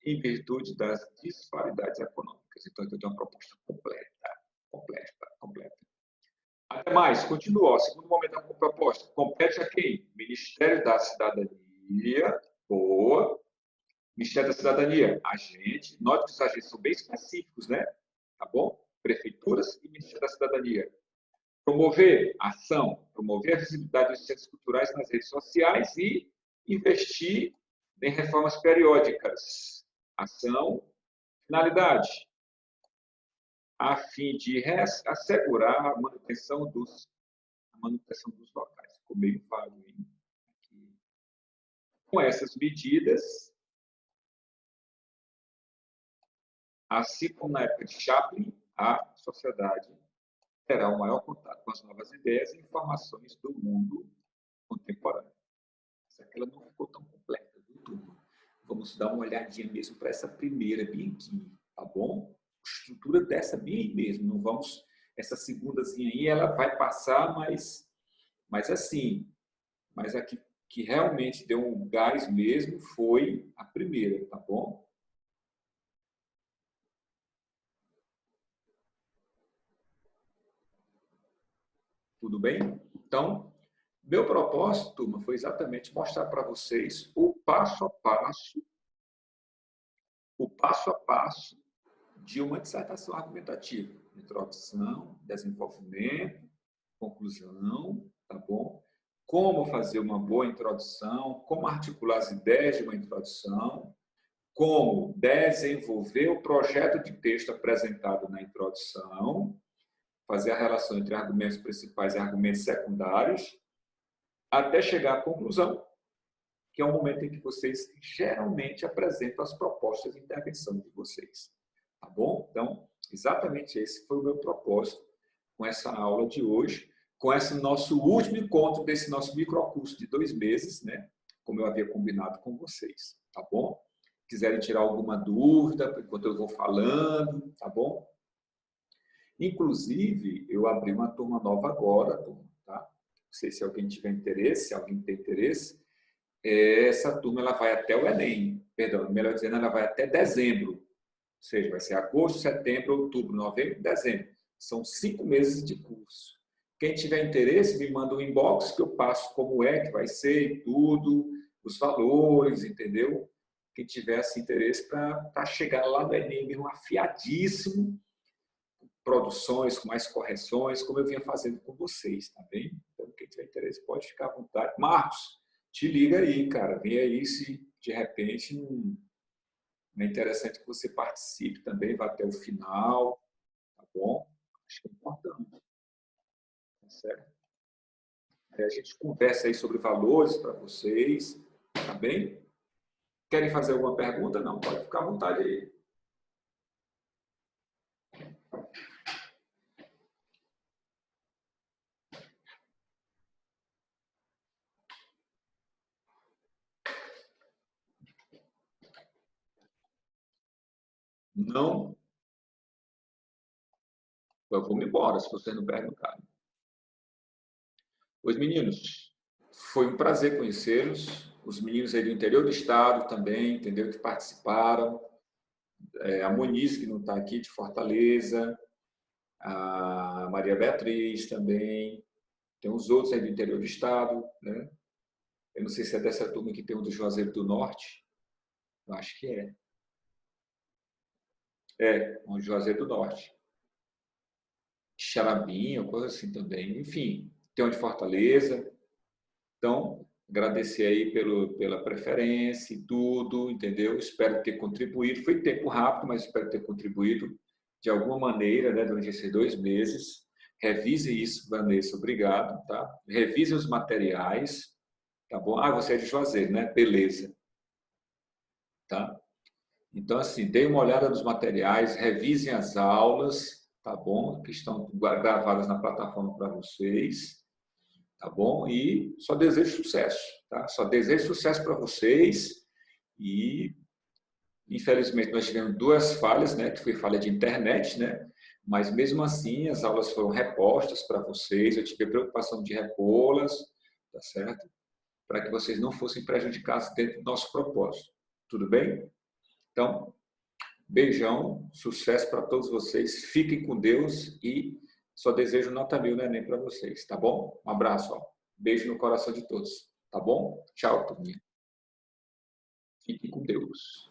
em virtude das disparidades econômicas. Então, eu tenho uma proposta completa. Até mais, continua. Segundo momento da proposta, compete a quem? Ministério da Cidadania, boa. Ministério da Cidadania, agente. Note que os agentes são bem específicos, né? Tá bom? Prefeituras e Ministério da Cidadania. Promover ação, promover a visibilidade dos centros culturais nas redes sociais e investir em reformas periódicas. Ação, finalidade, a fim de assegurar a manutenção dos locais. Ficou meio vago, hein? Com essas medidas, assim como na época de Chaplin, a sociedade terá um maior contato com as novas ideias e informações do mundo contemporâneo. Essa aqui ela não ficou tão completa, viu, turma? Vamos dar uma olhadinha mesmo para essa primeira bem aqui, tá bom? Estrutura dessa bem aí mesmo, não vamos... Essa segundazinha aí, ela vai passar, mas assim, mas a que realmente deu um gás mesmo foi a primeira, tá bom? Tudo bem? Então, meu propósito, turma, foi exatamente mostrar para vocês o passo a passo de uma dissertação argumentativa. Introdução, desenvolvimento, conclusão, tá bom? Como fazer uma boa introdução, como articular as ideias de uma introdução, como desenvolver o projeto de texto apresentado na introdução, fazer a relação entre argumentos principais e argumentos secundários, até chegar à conclusão, que é o momento em que vocês geralmente apresentam as propostas de intervenção de vocês. Tá bom? Então, exatamente esse foi o meu propósito com essa aula de hoje, com esse nosso último encontro desse nosso microcurso de 2 meses, né? Como eu havia combinado com vocês. Tá bom? Quiserem tirar alguma dúvida enquanto eu vou falando, tá bom? Inclusive, eu abri uma turma nova agora, turma, tá? Não sei se alguém tiver interesse, se alguém tem interesse. Essa turma ela vai até o Enem, perdão, melhor dizendo, ela vai até dezembro. Ou seja, vai ser agosto, setembro, outubro, novembro, dezembro. São 5 meses de curso. Quem tiver interesse, me manda um inbox que eu passo como é que vai ser e tudo, os valores, entendeu? Quem tiver esse interesse para chegar lá no Enem mesmo afiadíssimo, produções com mais correções, como eu vinha fazendo com vocês, tá bem? Então, quem tiver interesse pode ficar à vontade. Marcos, te liga aí, cara. Vem aí se de repente não é interessante que você participe também, vá até o final, tá bom? Acho que é importante, tá certo? A gente conversa aí sobre valores para vocês, tá bem? Querem fazer alguma pergunta? Não, pode ficar à vontade aí. Não, eu vou me embora se vocês não perguntarem. Os meninos, foi um prazer conhecê-los. Os meninos aí do interior do estado também, entendeu? Que participaram. A Moniz, que não está aqui, de Fortaleza. A Maria Beatriz também. Tem uns outros aí do interior do estado, né? Eu não sei se é dessa turma que tem um do Juazeiro do Norte. Eu acho que é. Um Juazeiro do Norte. Xarabinha, coisa assim também. Enfim, tem um de Fortaleza. Então, agradecer aí pela preferência e tudo, entendeu? Espero ter contribuído. Foi tempo rápido, mas espero ter contribuído de alguma maneira, né, durante esses 2 meses. Revise isso, Vanessa, obrigado, tá? Revise os materiais, tá bom? Ah, você é de Juazeiro, né? Beleza, tá? Então, assim, dê uma olhada nos materiais, revisem as aulas, tá bom? Que estão gravadas na plataforma para vocês, tá bom? E só desejo sucesso, tá? Só desejo sucesso para vocês e, infelizmente, nós tivemos 2 falhas, né? Que foi falha de internet, né? Mas, mesmo assim, as aulas foram repostas para vocês, eu tive a preocupação de repô-las, tá certo? Para que vocês não fossem prejudicados dentro do nosso propósito. Tudo bem? Então, beijão, sucesso para todos vocês, fiquem com Deus e só desejo nota 1000 no Enem para vocês, tá bom? Um abraço, ó. Beijo no coração de todos, tá bom? Tchau, turminha. Fiquem com Deus.